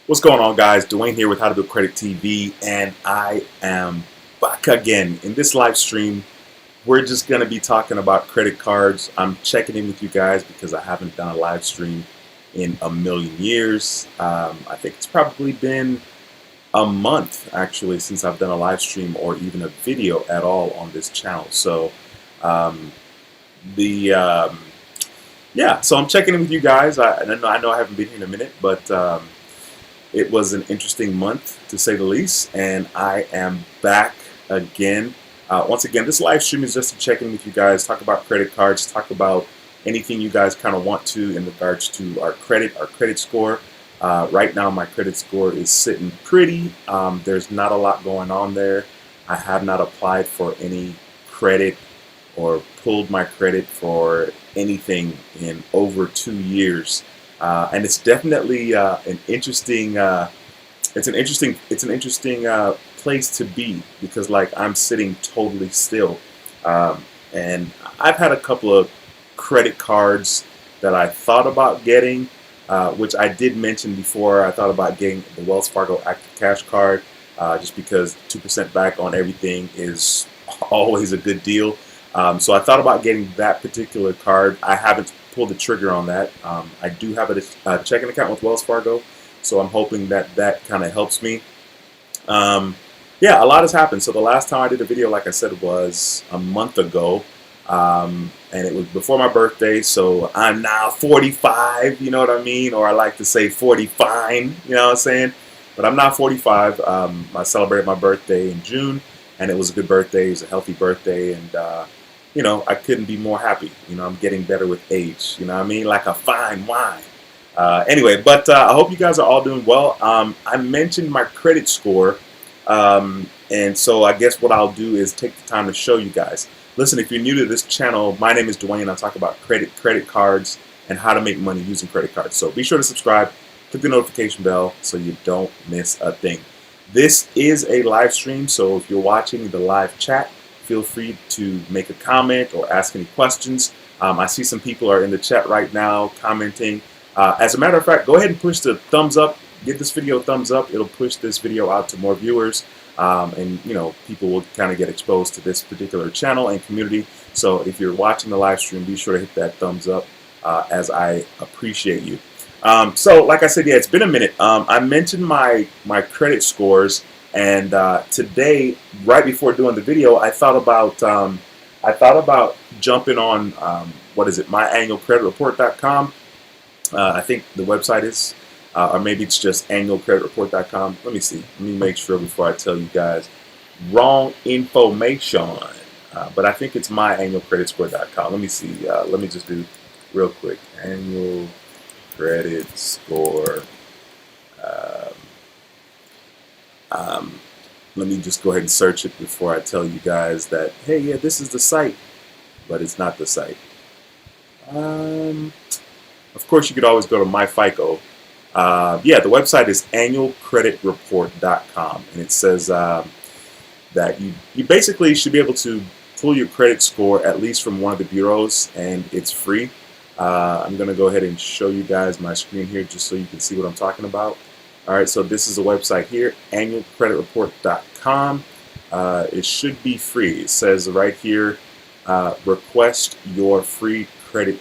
What's going on, guys? Dwayne here with How to Build Credit TV, and I am back again. In this live stream, we're just going to be talking about credit cards. I'm checking in with you guys because I haven't done a live stream in a million years. I think it's probably been a month, actually, since I've done a live stream or even a video at all on this channel. So, um, the yeah, so I'm checking in with you guys. I know I haven't been here in a minute, but it was an interesting month, to say the least, and I am back again. Once again, this live stream is just to check in with you guys, talk about credit cards, talk about anything you guys kind of want to in regards to our credit score. Right now, my credit score is sitting pretty. There's not a lot going on there. I have not applied for any credit or pulled my credit for anything in over 2 years. And it's definitely an interesting. It's an interesting place to be because, like, I'm sitting totally still, and I've had a couple of credit cards that I thought about getting, which I did mention before. I thought about getting the Wells Fargo Active Cash card, just because 2% back on everything is always a good deal. So I thought about getting that particular card. I haven't pulled the trigger on that. I do have a checking account with Wells Fargo, so I'm hoping that that kind of helps me. Yeah, a lot has happened. So the last time I did a video, like I said, was a month ago, and it was before my birthday. So I'm now 45, you know what I mean? Or I like to say 40 fine, you know what I'm saying? But I'm not 45. I celebrated my birthday in June, and it was a good birthday. It was a healthy birthday, and you know, I couldn't be more happy. You know, I'm getting better with age. You know what I mean? Like a fine wine. Anyway, but I hope you guys are all doing well. I mentioned my credit score, and so I guess what I'll do is take the time to show you guys. Listen, if you're new to this channel, my name is Dwayne. I talk about credit cards, and how to make money using credit cards. So be sure to subscribe, click the notification bell so you don't miss a thing. This is a live stream, so if you're watching the live chat, feel free to make a comment or ask any questions. I see some people are in the chat right now commenting. As a matter of fact, go ahead and push the thumbs up. Give this video a thumbs up. It'll push this video out to more viewers. And, you know, people will kind of get exposed to this particular channel and community. So if you're watching the live stream, be sure to hit that thumbs up, as I appreciate you. So like I said, yeah, it's been a minute. I mentioned my credit scores. And today, right before doing the video, I thought about jumping on what is it, myannualcreditreport.com. I think the website is, or maybe it's just annualcreditreport.com. Let me see. Let me make sure before I tell you guys wrong information. But I think it's myannualcreditscore.com. Let me see. Let me just do real quick. Annual credit score. Let me just go ahead and search it before I tell you guys that, hey, yeah, this is the site, but it's not the site. Of course, you could always go to MyFICO. Yeah, the website is annualcreditreport.com, and it says that you basically should be able to pull your credit score at least from one of the bureaus, and it's free. I'm going to go ahead and show you guys my screen here just so you can see what I'm talking about. All right, so this is the website here, annualcreditreport.com. It should be free. It says right here, request your free credit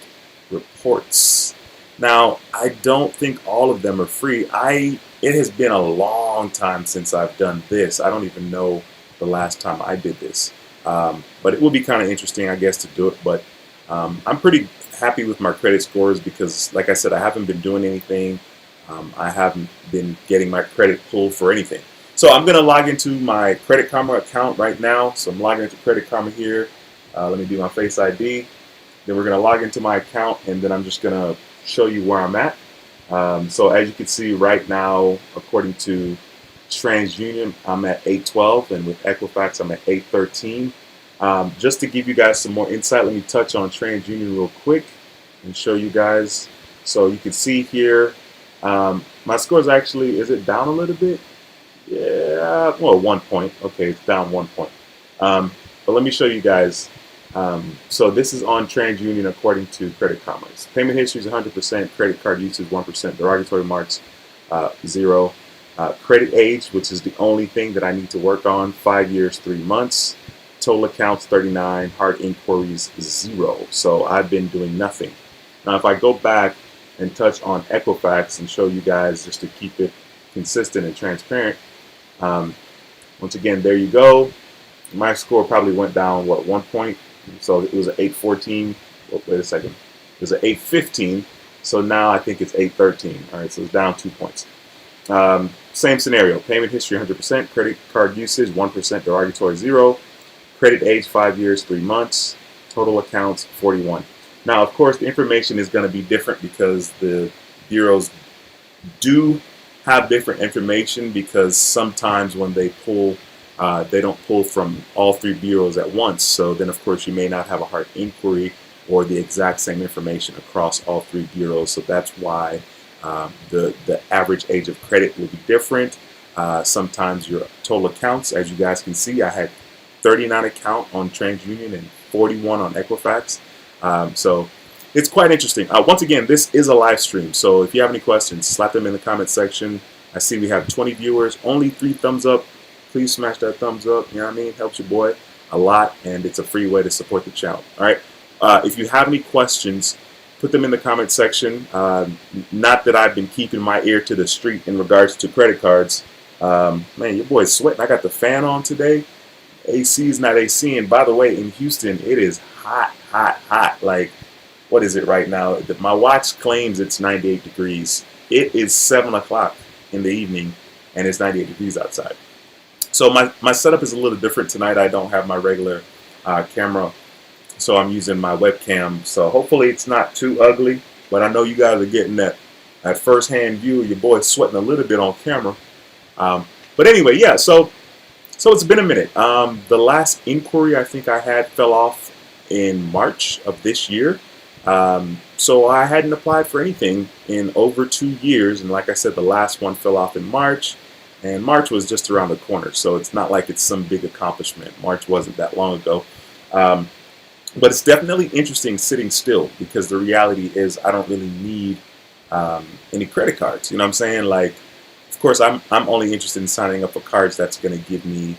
reports. Now, I don't think all of them are free. It has been a long time since I've done this. I don't even know the last time I did this. But it will be kind of interesting, I guess, to do it. But I'm pretty happy with my credit scores because, like I said, I haven't been doing anything. I haven't been getting my credit pulled for anything. So I'm going to log into my Credit Karma account right now. So I'm logging into Credit Karma here. Let me do my Face ID. Then we're going to log into my account, and then I'm just going to show you where I'm at. So as you can see right now, according to TransUnion, I'm at 812, and with Equifax, I'm at 813. Just to give you guys some more insight, let me touch on TransUnion real quick and show you guys. So you can see here, my score is actually, is it down a little bit? Yeah, well, 1 point. Okay, it's down 1 point. But let me show you guys. So this is on TransUnion according to Credit Karma. Payment history is 100%, credit card usage 1%, derogatory marks 0. Credit age, which is the only thing that I need to work on, 5 years, 3 months. Total accounts 39, hard inquiries 0. So I've been doing nothing. Now, if I go back and touch on Equifax and show you guys just to keep it consistent and transparent, once again, there you go. My score probably went down, what, 1 point? So it was an 814. Oh, wait a second. It was an 815. So now I think it's 813. All right, so it's down 2 points. Same scenario. Payment history 100%. Credit card usage 1%. Derogatory 0. Credit age 5 years, 3 months. Total accounts 41. Now, of course, the information is going to be different because the bureaus do have different information, because sometimes when they pull, they don't pull from all 3 bureaus at once. So then, of course, you may not have a hard inquiry or the exact same information across all 3 bureaus. So that's why the average age of credit will be different. Sometimes your total accounts, as you guys can see, I had 39 account on TransUnion and 41 on Equifax. So it's quite interesting. Once again, this is a live stream, so if you have any questions, slap them in the comment section. I see we have 20 viewers, only 3 thumbs up. Please smash that thumbs up. You know what I mean? Helps your boy a lot, and it's a free way to support the channel. All right. If you have any questions, put them in the comment section. Not that I've been keeping my ear to the street in regards to credit cards. Man, your boy's sweating. I got the fan on today. AC is not AC. And by the way, in Houston, it is hot, hot, hot. Like, what is it right now? My watch claims it's 98 degrees. It is 7 o'clock in the evening, and it's 98 degrees outside. So my setup is a little different tonight. I don't have my regular camera, so I'm using my webcam. So hopefully it's not too ugly, but I know you guys are getting that first-hand view of your boy sweating a little bit on camera. But anyway, yeah, so it's been a minute. The last inquiry I think I had fell off in March of this year. So I hadn't applied for anything in over 2 years. And like I said, the last one fell off in March. And March was just around the corner. So it's not like it's some big accomplishment. March wasn't that long ago. But it's definitely interesting sitting still, because the reality is I don't really need any credit cards. You know what I'm saying? Like, of course, I'm only interested in signing up for cards that's going to give me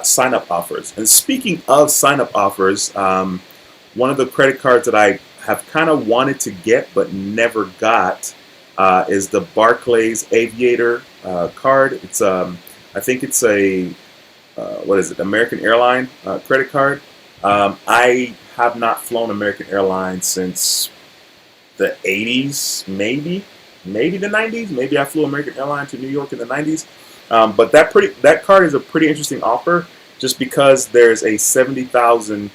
sign-up offers. And speaking of sign-up offers, one of the credit cards that I have kind of wanted to get but never got is the Barclays Aviator card. It's I think it's a what is it? American Airline credit card. I have not flown American Airlines since the 80s, maybe the 90s. Maybe I flew American Airlines to New York in the 90s. But that card is a pretty interesting offer, just because there's a 70,000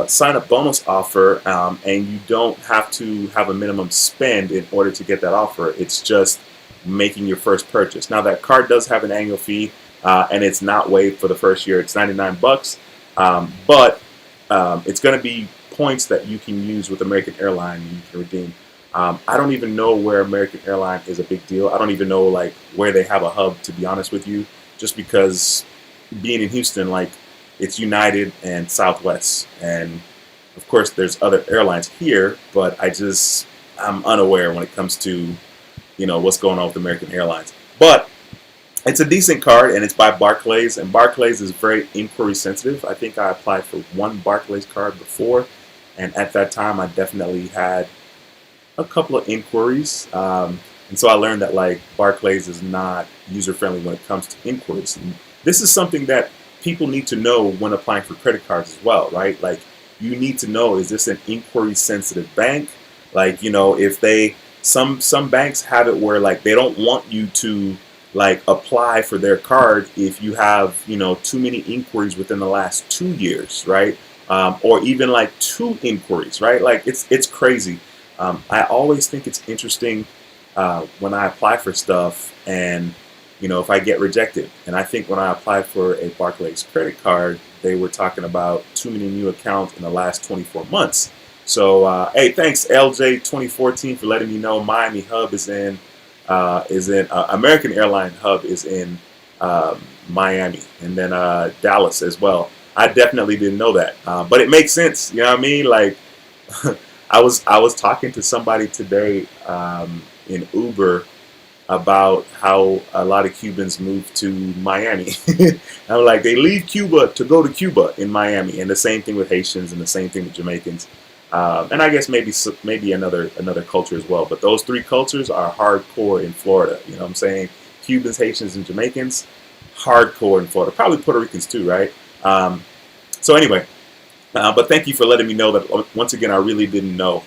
sign-up bonus offer, and you don't have to have a minimum spend in order to get that offer. It's just making your first purchase. Now, that card does have an annual fee, and it's not waived for the first year. It's 99 bucks, but it's going to be points that you can use with American Airlines and you can redeem. I don't even know where American Airlines is a big deal. I don't even know like where they have a hub, to be honest with you, just because being in Houston, like, it's United and Southwest, and of course there's other airlines here, but I'm unaware when it comes to, you know, what's going on with American Airlines. But it's a decent card, and it's by Barclays, and Barclays is very inquiry sensitive. I think I applied for one Barclays card before, and at that time I definitely had a couple of inquiries, and so I learned that like Barclays is not user friendly when it comes to inquiries. And this is something that people need to know when applying for credit cards as well, right? Like, you need to know, is this an inquiry sensitive bank? Like, you know, if some banks have it where like they don't want you to like apply for their card if you have, you know, too many inquiries within the last 2 years, right? Or even like 2 inquiries, right? Like, it's crazy. I always think it's interesting when I apply for stuff, and you know, if I get rejected. And I think when I applied for a Barclays credit card, they were talking about too many new accounts in the last 24 months. So, hey, thanks LJ 2014 for letting me know. Miami hub is in American Airline hub is in Miami, and then Dallas as well. I definitely didn't know that, but it makes sense. You know what I mean? Like, I was talking to somebody today in Uber, about how a lot of Cubans move to Miami. I'm like, they leave Cuba to go to Cuba in Miami, and the same thing with Haitians, and the same thing with Jamaicans, and I guess maybe another culture as well. But those three cultures are hardcore in Florida. You know what I'm saying? Cubans, Haitians, and Jamaicans, hardcore in Florida. Probably Puerto Ricans too, right? So anyway, but thank you for letting me know that once again I really didn't know.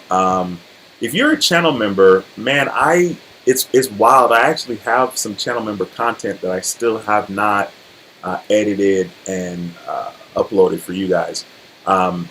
If you're a channel member, man, it's wild. I actually have some channel member content that I still have not edited and uploaded for you guys. Um,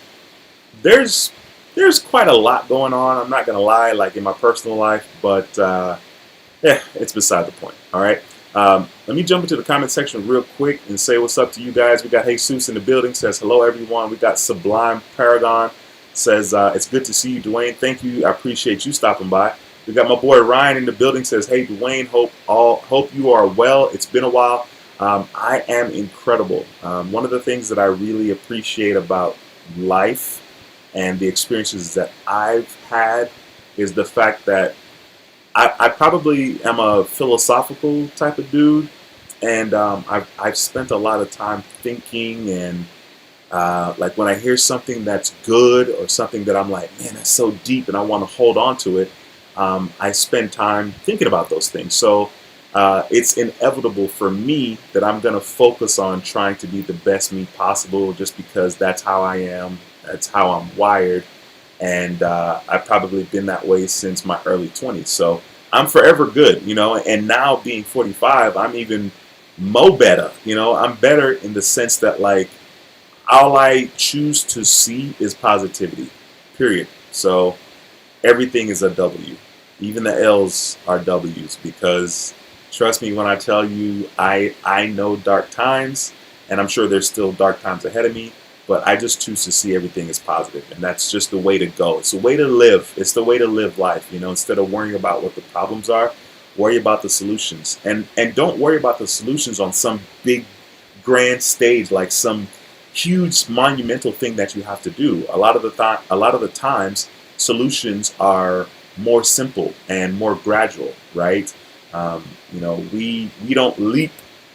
there's there's quite a lot going on. I'm not gonna lie, like in my personal life, but yeah, it's beside the point. All right. Let me jump into the comment section real quick and say what's up to you guys. We got Jesus in the building, says hello everyone. We got Sublime Paragon, says it's good to see you, Dwayne. Thank you. I appreciate you stopping by. We got my boy Ryan in the building, says, hey Dwayne, hope you are well. It's been a while. I am incredible. One of the things that I really appreciate about life and the experiences that I've had is the fact that I probably am a philosophical type of dude, and I've spent a lot of time thinking, and like when I hear something that's good or something that I'm like, man, that's so deep, and I want to hold on to it. I spend time thinking about those things. So it's inevitable for me that I'm going to focus on trying to be the best me possible, just because that's how I am. That's how I'm wired. And I've probably been that way since my early 20s. So I'm forever good, you know. And now being 45, I'm even mo better. You know, I'm better in the sense that like all I choose to see is positivity, period. So everything is a W. Even the L's are W's, because trust me when I tell you, I know dark times, and I'm sure there's still dark times ahead of me, but I just choose to see everything as positive, and that's just the way to go. It's the way to live. It's the way to live life, you know. Instead of worrying about what the problems are, worry about the solutions, and don't worry about the solutions on some big grand stage, like some huge monumental thing that you have to do. A lot of the times, solutions are more simple and more gradual, right? You know, we don't leap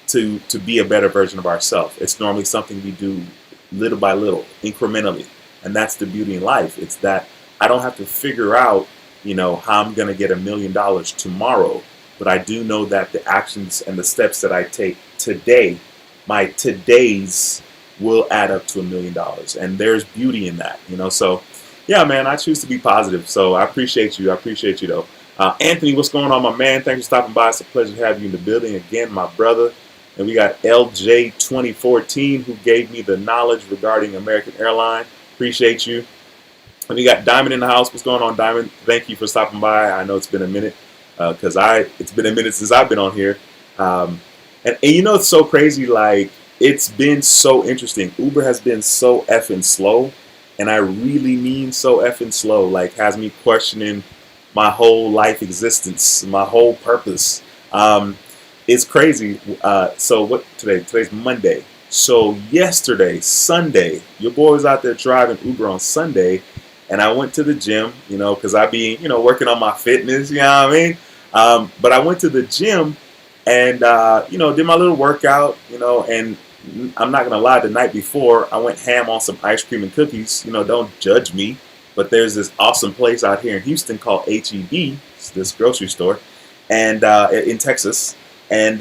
to be a better version of ourselves. It's normally something we do little by little, incrementally, and that's the beauty in life. It's that I don't have to figure out, you know, how I'm going to get $1 million tomorrow, but I do know that the actions and the steps that I take today, my todays, will add up to $1 million, and there's beauty in that, you know. So yeah, man, I choose to be positive. So I appreciate you. I appreciate you, though. Anthony, what's going on, my man? Thanks for stopping by. It's a pleasure to have you in the building again, my brother. And we got LJ 2014, who gave me the knowledge regarding American Airlines. Appreciate you. And we got Diamond in the house. What's going on, Diamond? Thank you for stopping by. I know it's been a minute, because it's been a minute since I've been on here. And you know, it's so crazy. Like, it's been so interesting. Uber has been so effing slow. And I really mean so effing slow, like has me questioning my whole life existence, my whole purpose. It's crazy. So what today? Today's Monday. So yesterday, Sunday, your boy was out there driving Uber on Sunday, and I went to the gym, you know, because I be, you know, working on my fitness, you know what I mean? But I went to the gym and, you know, did my little workout, you know, and I'm not gonna lie, the night before I went ham on some ice cream and cookies. You know, don't judge me, but there's this awesome place out here in Houston called HEB, it's this grocery store, and in Texas. And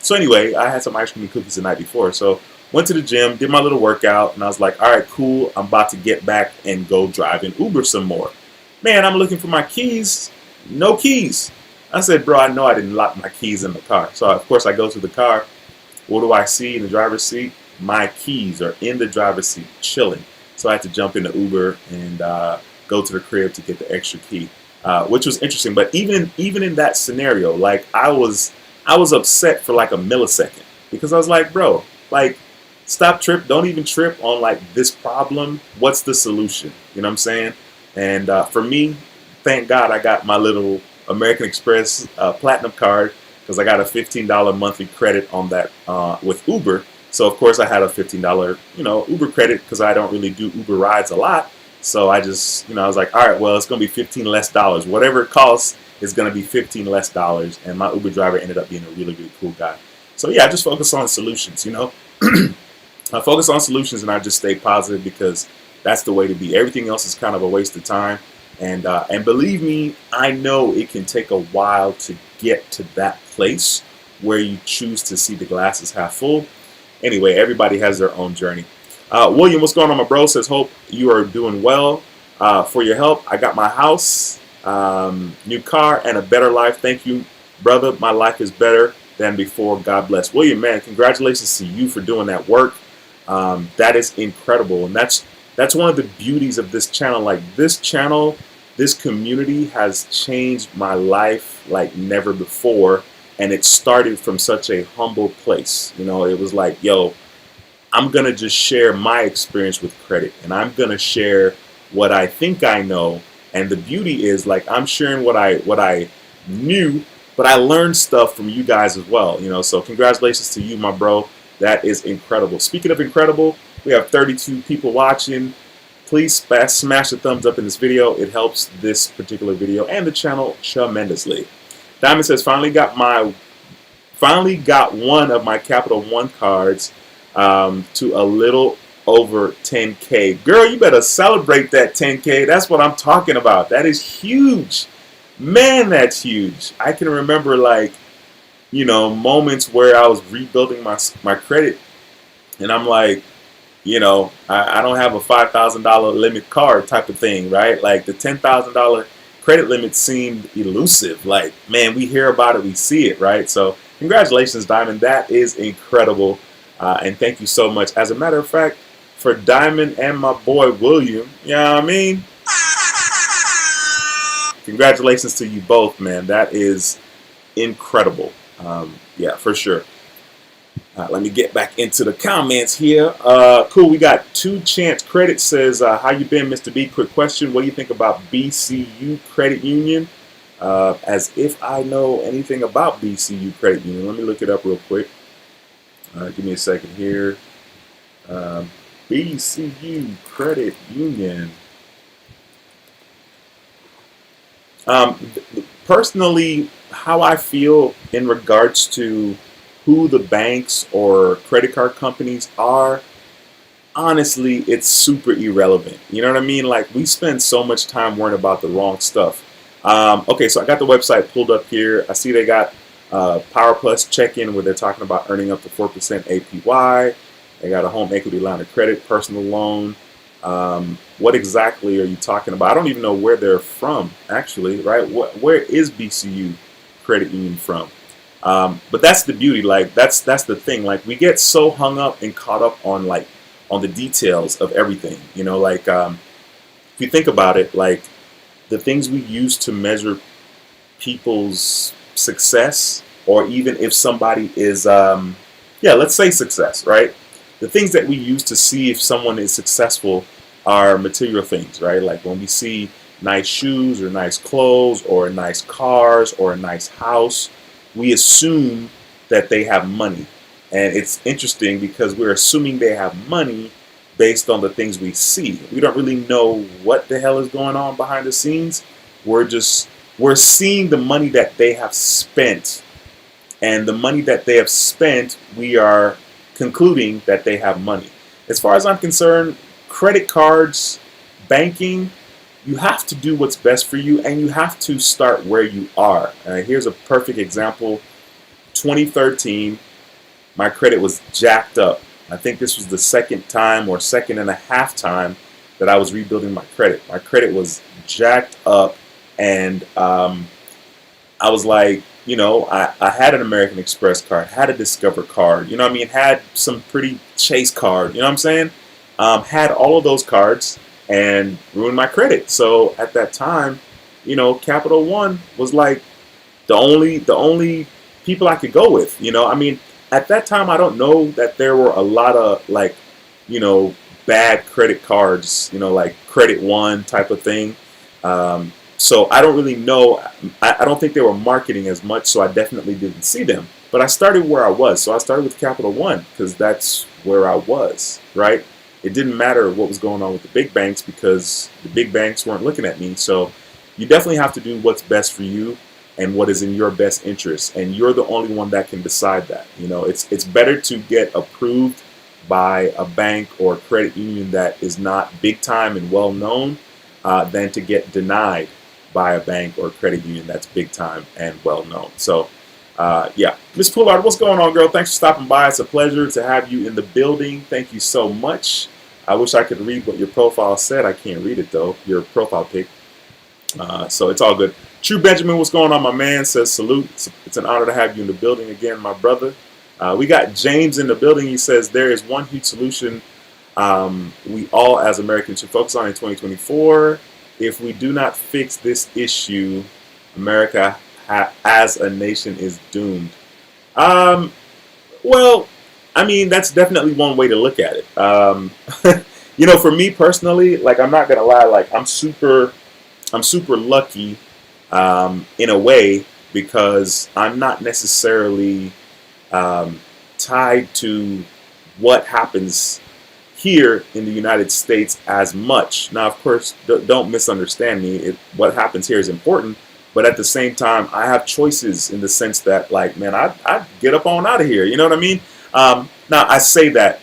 so anyway, I had some ice cream and cookies the night before. So went to the gym, did my little workout, and I was like, all right, cool. I'm about to get back and go drive an Uber some more. Man, I'm looking for my keys. No keys. I said, bro, I know I didn't lock my keys in the car. So of course I go to the car. What do I see in the driver's seat? My keys are in the driver's seat, chilling. So I had to jump in the Uber and go to the crib to get the extra key, which was interesting. But even in that scenario, like I was upset for like a millisecond, because I was like, bro, like stop don't even trip on like this problem. What's the solution? You know what I'm saying? And for me, thank God I got my little American Express Platinum card, because I got a $15 monthly credit on that with Uber. So of course I had a $15, you know, Uber credit, because I don't really do Uber rides a lot. So I just, you know, I was like, all right, well, it's gonna be $15 less, whatever it costs. is going to be 15 less dollars. And my Uber driver ended up being a really, really cool guy. So yeah, I just focus on solutions, you know. I focus on solutions and I just stay positive because that's the way to be. Everything else is kind of a waste of time. And believe me, I know it can take a while to get to that place where you choose to see the glasses half full. Anyway, everybody has their own journey. William, what's going on, my bro? Says, hope you are doing well. For your help, I got my house, new car, and a better life. Thank you, brother. My life is better than before. God bless. William, man, congratulations to you for doing that work. That is incredible. And that's one of the beauties of this channel. Like this channel, this community has changed my life like never before. And it started from such a humble place. You know, it was like, yo, I'm going to just share my experience with credit. And I'm going to share what I think I know. And the beauty is like I'm sharing what I knew, but I learned stuff from you guys as well. You know, so congratulations to you, my bro. That is incredible. Speaking of incredible, we have 32 people watching. Please smash the thumbs up in this video. It helps this particular video and the channel tremendously. Diamond says, finally got one of my Capital One cards to a little over 10K. Girl, you better celebrate that 10K. That's what I'm talking about. That is huge. Man, that's huge. I can remember like, you know, moments where I was rebuilding my credit and I'm like, you know, I don't have a $5,000 limit card type of thing, right? Like the $10,000 credit limit seemed elusive. Like, man, we hear about it, we see it, right? So congratulations, Diamond. That is incredible. And thank you so much. As a matter of fact, for Diamond and my boy William, you know what I mean? Congratulations to you both, man. That is incredible. Yeah, for sure. Let me get back into the comments here. Cool, we got Two Chance Credit says, how you been, Mr. B? Quick question. What do you think about BCU Credit Union? As if I know anything about BCU Credit Union. Let me look it up real quick. Give me a second here. BCU Credit Union. Personally, how I feel in regards to who the banks or credit card companies are, honestly, it's super irrelevant. You know what I mean? Like, we spend so much time worrying about the wrong stuff. Okay, so I got the website pulled up here. I see they got Power Plus check-in where they're talking about earning up to 4% APY. They got a home equity line of credit, personal loan. What exactly are you talking about? I don't even know where they're from, actually, right? Where is BCU Credit Union from? But that's the beauty. Like that's the thing. Like we get so hung up and caught up on the details of everything. You know, like if you think about it, like the things we use to measure people's success, or even if somebody is, yeah, let's say success, right? The things that we use to see if someone is successful are material things, right? Like when we see nice shoes or nice clothes or nice cars or a nice house, we assume that they have money. And it's interesting because we're assuming they have money based on the things we see. We don't really know what the hell is going on behind the scenes. We're seeing the money that they have spent. And the money that they have spent, we are concluding that they have money. As far as I'm concerned, credit cards, banking, you have to do what's best for you, and you have to start where you are. Here's a perfect example. 2013, my credit was jacked up. I think this was the second time or second and a half time that I was rebuilding my credit. My credit was jacked up, and I was like, you know, I had an American Express card, had a Discover card, you know what I mean, had some pretty Chase card, you know what I'm saying? Had all of those cards and ruined my credit. So at that time, you know, Capital One was like the only people I could go with. You know, I mean, at that time, I don't know that there were a lot of like, you know, bad credit cards, you know, like Credit One type of thing. So I don't really know. I don't think they were marketing as much, so I definitely didn't see them. But I started where I was. So I started with Capital One because that's where I was, right? It didn't matter what was going on with the big banks because the big banks weren't looking at me. So you definitely have to do what's best for you. and what is in your best interest, and you're the only one that can decide that. You know, it's better to get approved by a bank or credit union that is not big time and well known than to get denied by a bank or credit union that's big time and well known. So yeah, Miss Poulard, what's going on, girl? Thanks for stopping by. It's a pleasure to have you in the building. Thank you so much. I wish I could read what your profile said. I can't read it though, your profile pic. So it's all good. True Benjamin, what's going on, my man? Says salute. It's an honor to have you in the building again, my brother. We got James in the building. He says there is one huge solution we all as Americans should focus on in 2024. If we do not fix this issue, America as a nation is doomed. Well, I mean, that's definitely one way to look at it. You know, for me personally, like, I'm not gonna lie, like, I'm super lucky in a way, because I'm not necessarily tied to what happens here in the United States as much. Now, of course, don't misunderstand me. What happens here is important, but at the same time, I have choices in the sense that, like, man, I'd get up on out of here. You know what I mean? Now, I say that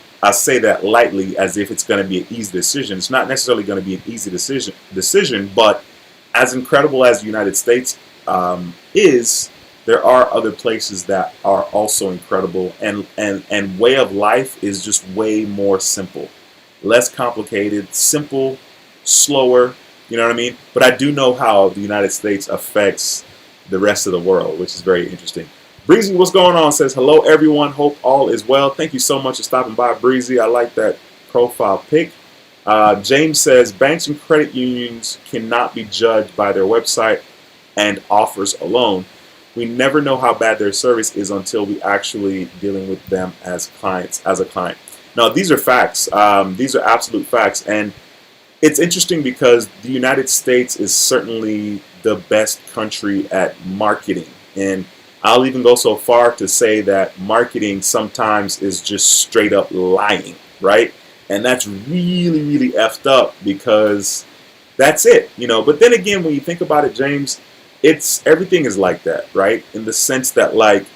lightly, as if it's going to be an easy decision. It's not necessarily going to be an easy decision, but as incredible as the United States is, there are other places that are also incredible, and way of life is just way more simple, less complicated, simple, slower. You know what I mean? But I do know how the United States affects the rest of the world, which is very interesting. Breezy, what's going on? Says hello, everyone. Hope all is well. Thank you so much for stopping by, Breezy. I like that profile pic. James says banks and credit unions cannot be judged by their website and offers alone. We never know how bad their service is until we actually dealing with them as clients, as a client. Now, these are facts. These are absolute facts. And it's interesting because the United States is certainly the best country at marketing. And I'll even go so far to say that marketing sometimes is just straight up lying, right? And that's really, really effed up, because that's it, you know. But then again, when you think about it, James, everything is like that, right? In the sense that, like,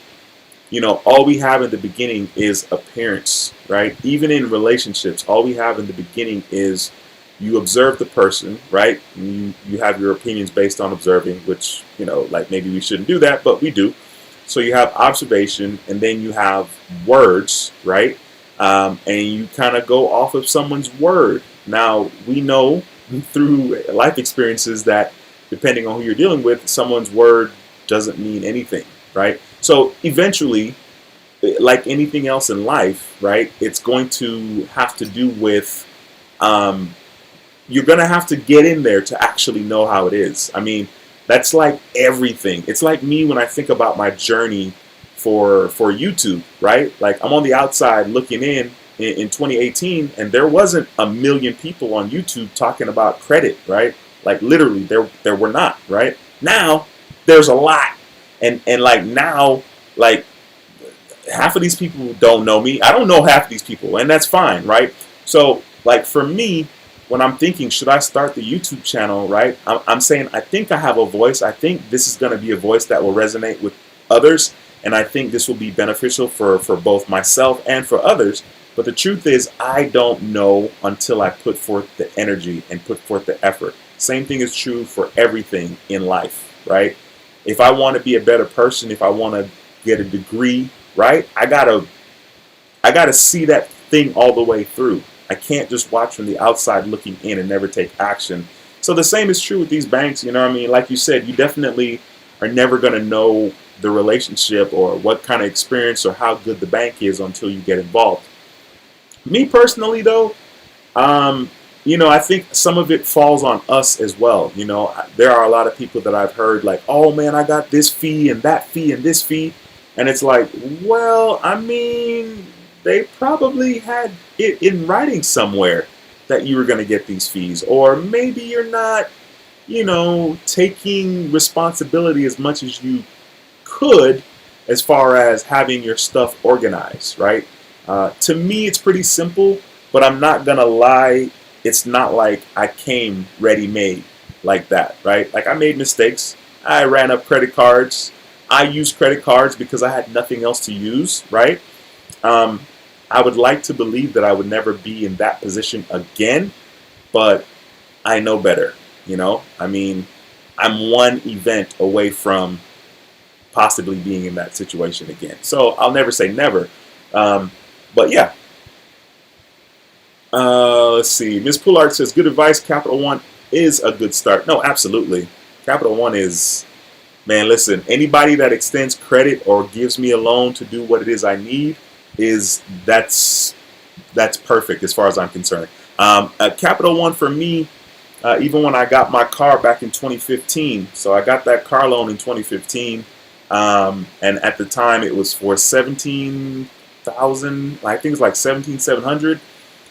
you know, all we have in the beginning is appearance, right? Even in relationships, all we have in the beginning is you observe the person, right? You have your opinions based on observing, which, you know, like, maybe we shouldn't do that, but we do. So you have observation, and then you have words, right? And you kind of go off of someone's word. Now, we know through life experiences that depending on who you're dealing with, someone's word doesn't mean anything, right? So eventually, like anything else in life, right, it's going to have to do with, you're going to have to get in there to actually know how it is. I mean, that's like everything. It's like me when I think about my journey for YouTube, right? Like, I'm on the outside looking in 2018, and there wasn't a million people on YouTube talking about credit, right? Like, literally, there were not, right? Now, there's a lot. And like, now, like, half of these people don't know me. I don't know half of these people, and that's fine, right? So, like, for me, when I'm thinking, should I start the YouTube channel, right? I'm saying, I think I have a voice. I think this is going to be a voice that will resonate with others, and I think this will be beneficial for both myself and for others. But the truth is, I don't know until I put forth the energy and put forth the effort. Same thing is true for everything in life, right? If I want to be a better person, if I want to get a degree, right, I gotta see that thing all the way through. I can't just watch from the outside looking in and never take action. So the same is true with these banks. You know what I mean? Like you said, you definitely are never going to know the relationship or what kind of experience or how good the bank is until you get involved. Me personally, though, you know, I think some of it falls on us as well. You know, there are a lot of people that I've heard like, oh man, I got this fee and that fee and this fee. And it's like, well, I mean, they probably had it in writing somewhere that you were going to get these fees. Or maybe you're not, you know, taking responsibility as much as you could as far as having your stuff organized, right? To me, it's pretty simple, but I'm not going to lie. It's not like I came ready-made like that, right? Like, I made mistakes. I ran up credit cards. I used credit cards because I had nothing else to use, right? Um, I would like to believe that I would never be in that position again, but I know better, you know? I mean, I'm one event away from possibly being in that situation again. So I'll never say never. But yeah. Let's see. Ms. Poulard says, good advice. Capital One is a good start. No, absolutely. Capital One is, man, listen, anybody that extends credit or gives me a loan to do what it is I need that's perfect as far as I'm concerned. Capital One for me, even when I got my car back in 2015, so I got that car loan in 2015, and at the time it was for 17,000, I think it was like 17,700,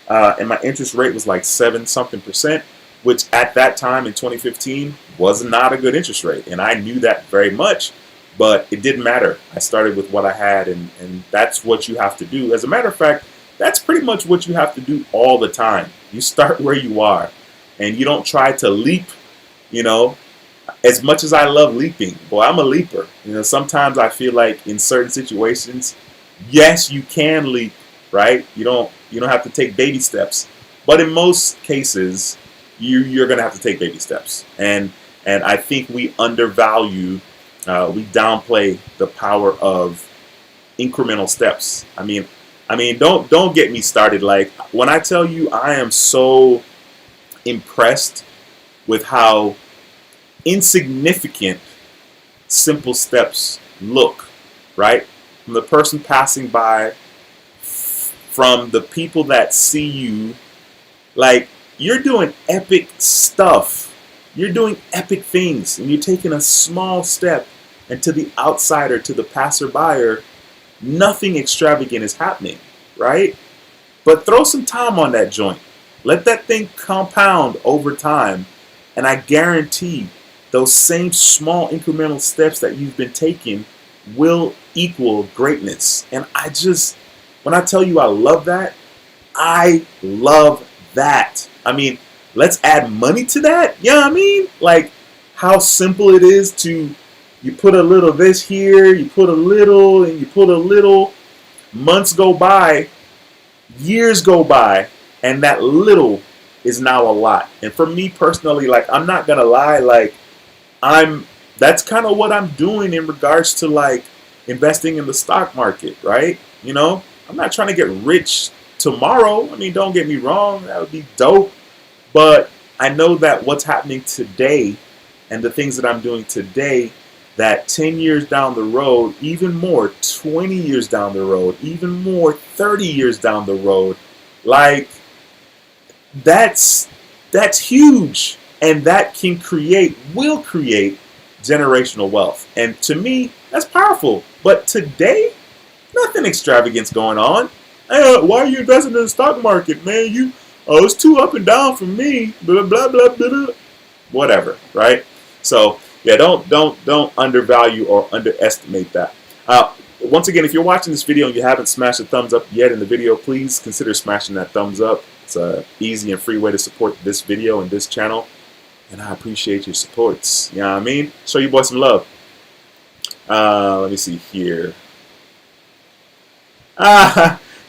and my interest rate was like 7 something percent, which at that time in 2015 was not a good interest rate, and I knew that very much. But it didn't matter. I started with what I had, and that's what you have to do. As a matter of fact, that's pretty much what you have to do all the time. You start where you are, and you don't try to leap, you know. As much as I love leaping, boy, I'm a leaper. You know, sometimes I feel like in certain situations, yes, you can leap, right? You don't have to take baby steps. But in most cases, you're going to have to take baby steps. And I think we undervalue, we downplay the power of incremental steps. I mean, don't get me started. Like, when I tell you, I am so impressed with how insignificant simple steps look, right? From the person passing by, from the people that see you, like, you're doing epic stuff. You're doing epic things, and you're taking a small step, and to the outsider, to the passerby, nothing extravagant is happening, right? But throw some time on that joint. Let that thing compound over time, and I guarantee those same small incremental steps that you've been taking will equal greatness. And when I tell you I love that, I love that. I mean, let's add money to that. You know what I mean? Like, how simple it is to, you put a little this here, you put a little, and you put a little. Months go by, years go by, and that little is now a lot. And for me personally, like, I'm not gonna lie, like, that's kind of what I'm doing in regards to, like, investing in the stock market, right? You know, I'm not trying to get rich tomorrow. I mean, don't get me wrong, that would be dope. But I know that what's happening today and the things that I'm doing today, that 10 years down the road, even more, 20 years down the road, even more, 30 years down the road, like, that's huge. And that will create generational wealth. And to me, that's powerful. But today, nothing extravagant's going on. Why are you investing in the stock market, man? It's too up and down for me. Blah blah blah blah. Whatever, right? So yeah, don't undervalue or underestimate that. Once again, if you're watching this video and you haven't smashed a thumbs up yet in the video, please consider smashing that thumbs up. It's an easy and free way to support this video and this channel. And I appreciate your supports. You know what I mean? Show you boys some love. Let me see here.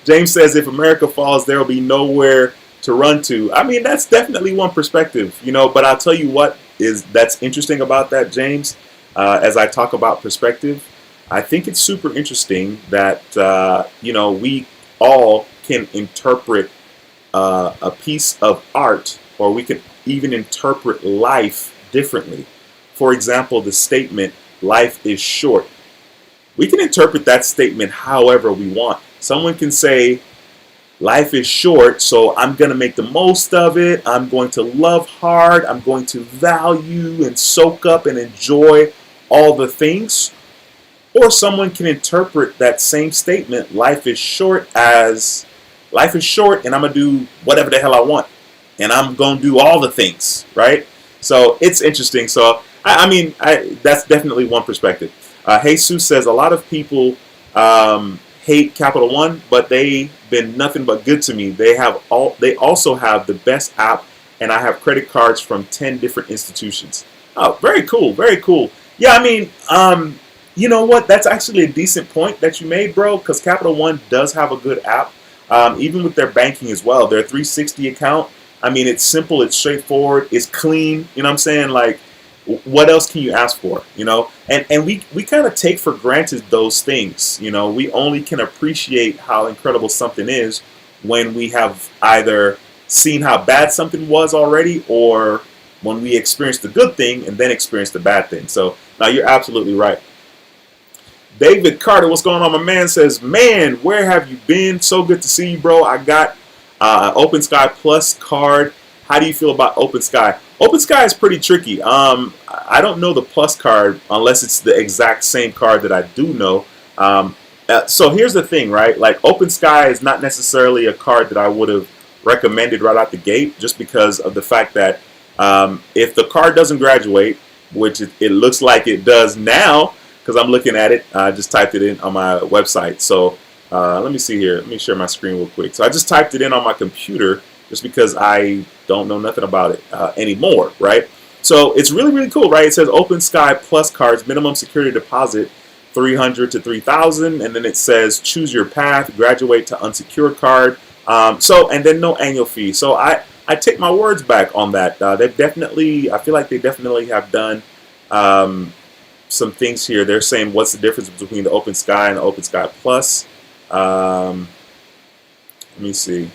James says, if America falls, there will be nowhere to run to. I mean, that's definitely one perspective, you know, but I'll tell you what that's interesting about that, James. As I talk about perspective, I think it's super interesting that, you know, we all can interpret a piece of art, or we can even interpret life differently. For example, the statement, life is short. We can interpret that statement however we want. Someone can say, life is short, so I'm going to make the most of it. I'm going to love hard. I'm going to value and soak up and enjoy all the things. Or someone can interpret that same statement, life is short, as life is short and I'm going to do whatever the hell I want. And I'm going to do all the things, right? So it's interesting. So, I mean, that's definitely one perspective. Jesus says, a lot of people hate Capital One, but they've been nothing but good to me. They also have the best app, and I have credit cards from 10 different institutions. Oh, very cool, very cool. Yeah, I mean, you know what? That's actually a decent point that you made, bro. Because Capital One does have a good app, even with their banking as well. Their 360 account. I mean, it's simple, it's straightforward, it's clean. You know what I'm saying? Like, what else can you ask for? You know, and we kind of take for granted those things. You know, we only can appreciate how incredible something is when we have either seen how bad something was already, or when we experience the good thing and then experience the bad thing. So now you're absolutely right. David Carter, what's going on, my man? Says, man, where have you been? So good to see you, bro. I got an Open Sky Plus card. How do you feel about Open Sky? Open Sky is pretty tricky. I don't know the Plus card unless it's the exact same card that I do know. So here's the thing, right? Like, Open Sky is not necessarily a card that I would have recommended right out the gate, just because of the fact that if the card doesn't graduate, which it looks like it does now, because I'm looking at it. I just typed it in on my website. So let me see here. Let me share my screen real quick. So I just typed it in on my computer just because I don't know nothing about it anymore, right? So it's really, really cool, right? It says Open Sky Plus cards, minimum security deposit, 300 to 3,000, and then it says choose your path, graduate to unsecured card. And then no annual fee. So I take my words back on that. They've definitely, I feel like they definitely have done some things here. They're saying what's the difference between the Open Sky and the Open Sky Plus. Let me see.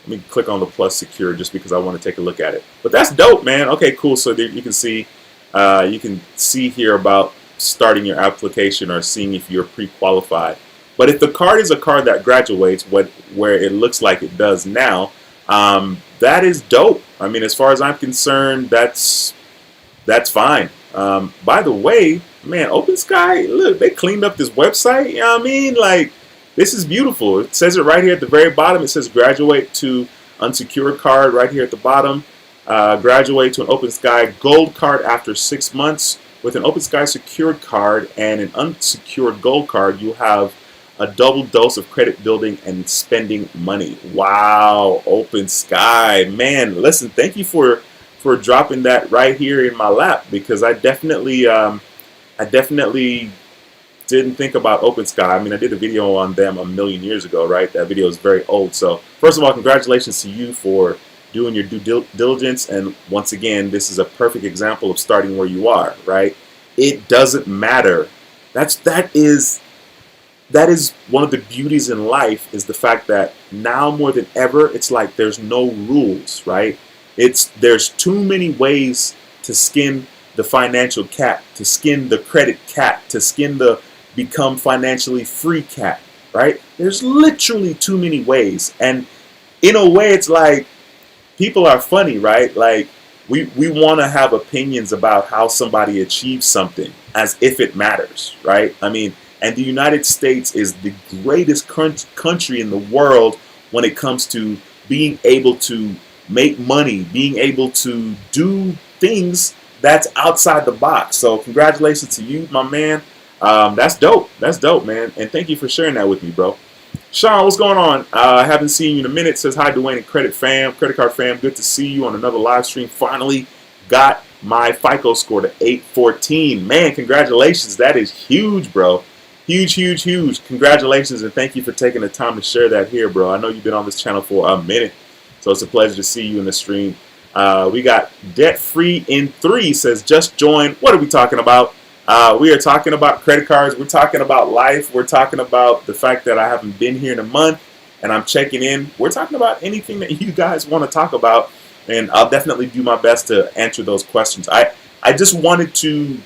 Let me click on the Plus Secure just because I want to take a look at it. But that's dope, man. Okay, cool. So there you can see here about starting your application or seeing if you're pre-qualified. But if the card is a card that graduates, where it looks like it does now, that is dope. I mean, as far as I'm concerned, that's fine. By the way, man, Open Sky, look, they cleaned up this website. You know what I mean? Like, this is beautiful. It says it right here at the very bottom. It says graduate to unsecured card right here at the bottom. Graduate to an Open Sky Gold card after 6 months. With an Open Sky secured card and an unsecured Gold card, you have a double dose of credit building and spending money. Wow, Open Sky. Man, listen, thank you for dropping that right here in my lap, because I definitely didn't think about Open Sky. I mean, I did a video on them a million years ago, right? That video is very old. So first of all, congratulations to you for doing your due diligence. And once again, this is a perfect example of starting where you are, right? It doesn't matter. That is one of the beauties in life, is the fact that now more than ever, it's like there's no rules, right? There's too many ways to skin the financial cat, to skin the credit cat, to skin the become financially free cat, right? There's literally too many ways. And in a way, it's like people are funny, right? Like we want to have opinions about how somebody achieves something as if it matters, right? I mean, and the United States is the greatest country in the world when it comes to being able to make money, being able to do things that's outside the box. So congratulations to you, my man. That's dope. That's dope, man. And thank you for sharing that with me, bro. Sean, what's going on? I haven't seen you in a minute. Says hi, Dwayne and Credit Card fam. Good to see you on another live stream. Finally got my FICO score to 814. Man, congratulations. That is huge, bro. Huge, huge, huge. Congratulations, and thank you for taking the time to share that here, bro. I know you've been on this channel for a minute, so it's a pleasure to see you in the stream. We got Debt Free in 3 says just join. What are we talking about? We are talking about credit cards. We're talking about life. We're talking about the fact that I haven't been here in a month and I'm checking in. We're talking about anything that you guys want to talk about, and I'll definitely do my best to answer those questions. I just wanted to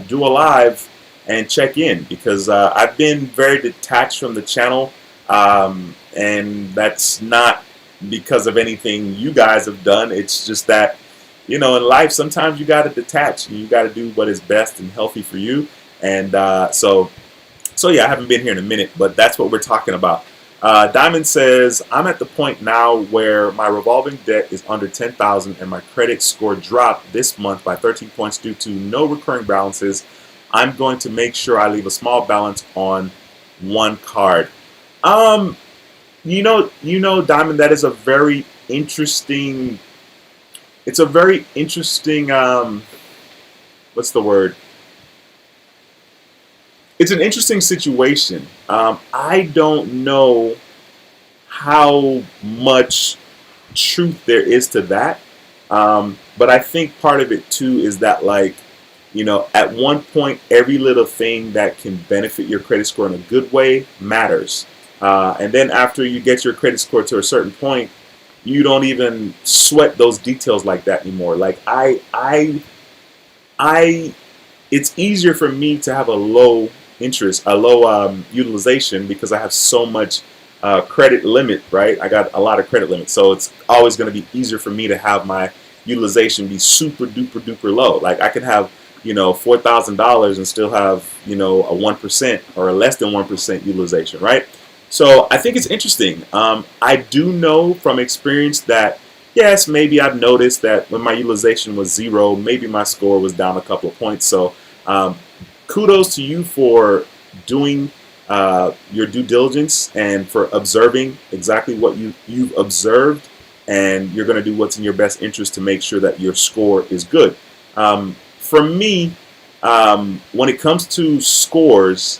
do a live and check in, because I've been very detached from the channel, and that's not because of anything you guys have done. It's just that, you know, in life, sometimes you got to detach and you got to do what is best and healthy for you. And so yeah, I haven't been here in a minute, but that's what we're talking about. Diamond says, I'm at the point now where my revolving debt is under 10,000 and my credit score dropped this month by 13 points due to no recurring balances. I'm going to make sure I leave a small balance on one card. You know, Diamond, that is a very interesting. It's a very interesting. What's the word? it's an interesting situation. I don't know how much truth there is to that. But I think part of it too is that, like, at one point, every little thing that can benefit your credit score in a good way matters. And then after you get your credit score to a certain point, you don't even sweat those details like that anymore. Like I, it's easier for me to have a low interest, a low utilization because I have so much credit limit, right? I got a lot of credit limit, so it's always going to be easier for me to have my utilization be super duper duper low. Like I could have $4,000 and still have a 1% or a less than 1% utilization, right? So I think it's interesting. I do know from experience that yes, maybe I've noticed that when my utilization was zero, maybe my score was down a couple of points. So kudos to you for doing your due diligence and for observing exactly what you've observed, and you're going to do what's in your best interest to make sure that your score is good. For me, when it comes to scores,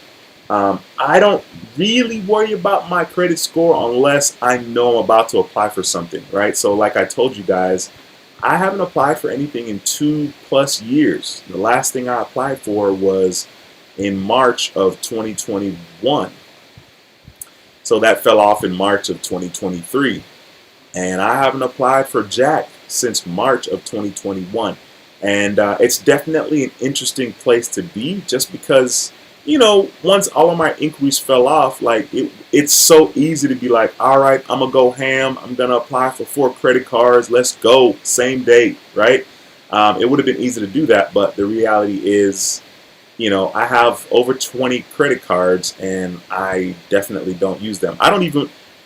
I don't really worry about my credit score unless I know I'm about to apply for something, right? So like I told you guys, I haven't applied for anything in 2+ years. The last thing I applied for was in March of 2021. So that fell off in March of 2023. And I haven't applied for Jack since March of 2021. And it's definitely an interesting place to be, just because, once all of my inquiries fell off, like it's so easy to be like, all right, I'm going to go ham. I'm going to apply for 4 credit cards. Let's go. Same day, right? It would have been easy to do that. But the reality is, I have over 20 credit cards and I definitely don't use them.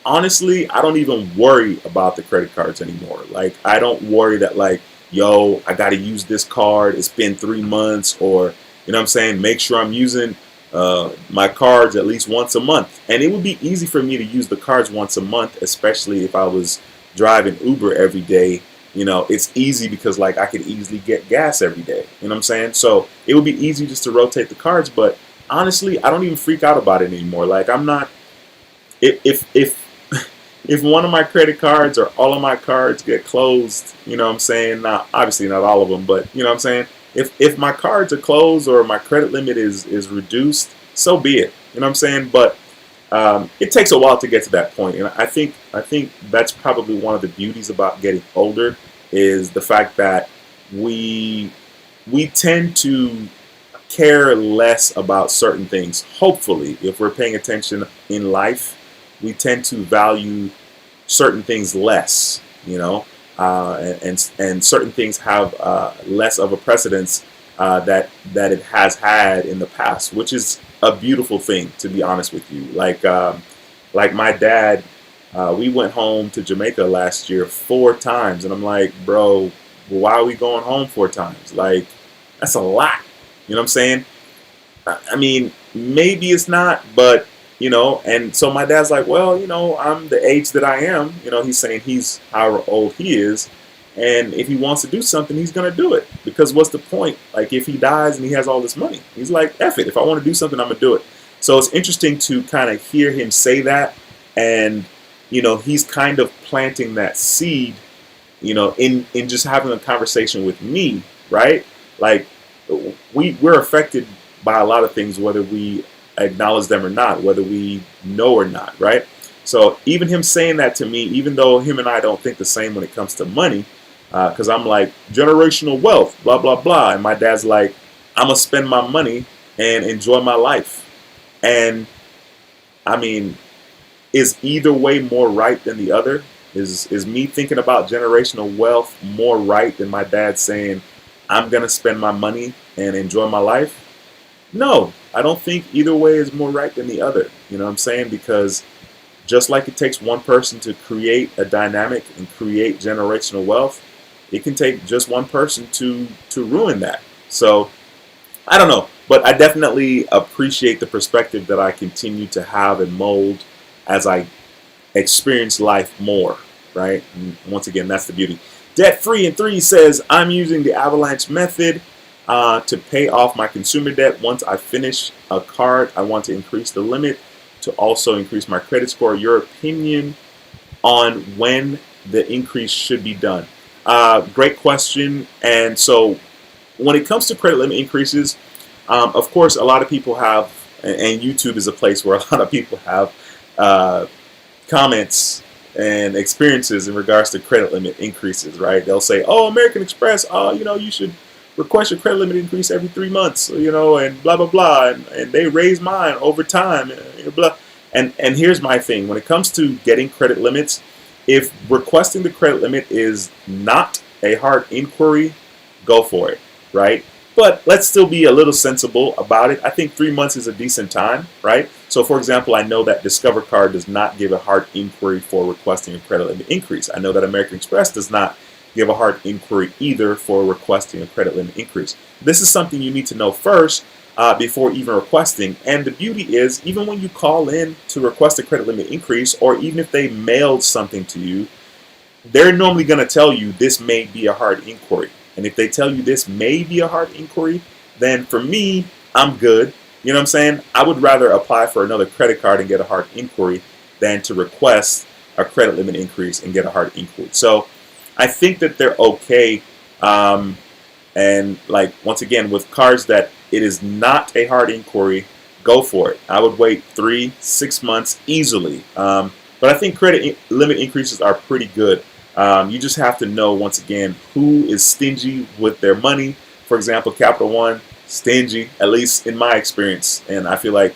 Honestly, I don't even worry about the credit cards anymore. Like, I don't worry that, like, yo, I got to use this card. It's been 3 months, or, what I'm saying? Make sure I'm using my cards at least once a month. And it would be easy for me to use the cards once a month, especially if I was driving Uber every day. It's easy because, like, I could easily get gas every day. You know what I'm saying? So it would be easy just to rotate the cards. But honestly, I don't even freak out about it anymore. Like, I'm not. If one of my credit cards or all of my cards get closed, what I'm saying? Now, obviously not all of them, but what I'm saying? If my cards are closed or my credit limit is reduced, so be it. What I'm saying? But it takes a while to get to that point, and I think that's probably one of the beauties about getting older, is the fact that we tend to care less about certain things. Hopefully, if we're paying attention in life, we tend to value certain things less, and certain things have less of a precedence that it has had in the past, which is a beautiful thing, to be honest with you. Like my dad, we went home to Jamaica last year 4 times, and I'm like, bro, why are we going home 4 times? Like, that's a lot. You know what I'm saying? I mean, maybe it's not, but and so my dad's like, well, I'm the age that I am. He's saying he's however old he is, and if he wants to do something, he's gonna do it, because what's the point? Like, if he dies and he has all this money, he's like, F it. If I want to do something, I'm gonna do it. So it's interesting to kind of hear him say that, and he's kind of planting that seed, in just having a conversation with me, right? Like, we're affected by a lot of things, whether we acknowledge them or not, whether we know or not, right? So even him saying that to me, even though him and I don't think the same when it comes to money, because I'm like, generational wealth, blah, blah, blah. And my dad's like, I'm going to spend my money and enjoy my life. And I mean, is either way more right than the other? Is me thinking about generational wealth more right than my dad saying, I'm going to spend my money and enjoy my life? No, I don't think either way is more right than the other. You know what I'm saying? Because just like it takes one person to create a dynamic and create generational wealth, it can take just one person to ruin that. So I don't know, but I definitely appreciate the perspective that I continue to have and mold as I experience life more, right? And once again, that's the beauty. Debt Free in 3 says, I'm using the Avalanche method. to pay off my consumer debt. Once I finish a card, I want to increase the limit to also increase my credit score. Your opinion on when the increase should be done? Great question. And so when it comes to credit limit increases, of course, a lot of people have, and YouTube is a place where a lot of people have comments and experiences in regards to credit limit increases, right? They'll say, "Oh, American Express, you should request your credit limit increase every 3 months, and blah blah blah, and they raise mine over time, blah." And here's my thing: when it comes to getting credit limits, if requesting the credit limit is not a hard inquiry, go for it, right? But let's still be a little sensible about it. I think 3 months is a decent time, right? So, for example, I know that Discover Card does not give a hard inquiry for requesting a credit limit increase. I know that American Express does not give a hard inquiry either for requesting a credit limit increase. This is something you need to know first before even requesting. And the beauty is, even when you call in to request a credit limit increase, or even if they mailed something to you, they're normally going to tell you this may be a hard inquiry. And if they tell you this may be a hard inquiry, then for me, I'm good. You know what I'm saying? I would rather apply for another credit card and get a hard inquiry than to request a credit limit increase and get a hard inquiry. So I think that they're okay. And like, once again, with cards that it is not a hard inquiry, go for it. I would wait 3-6 months easily. But I think credit limit increases are pretty good. You just have to know, once again, who is stingy with their money. For example, Capital One, stingy, at least in my experience. And I feel like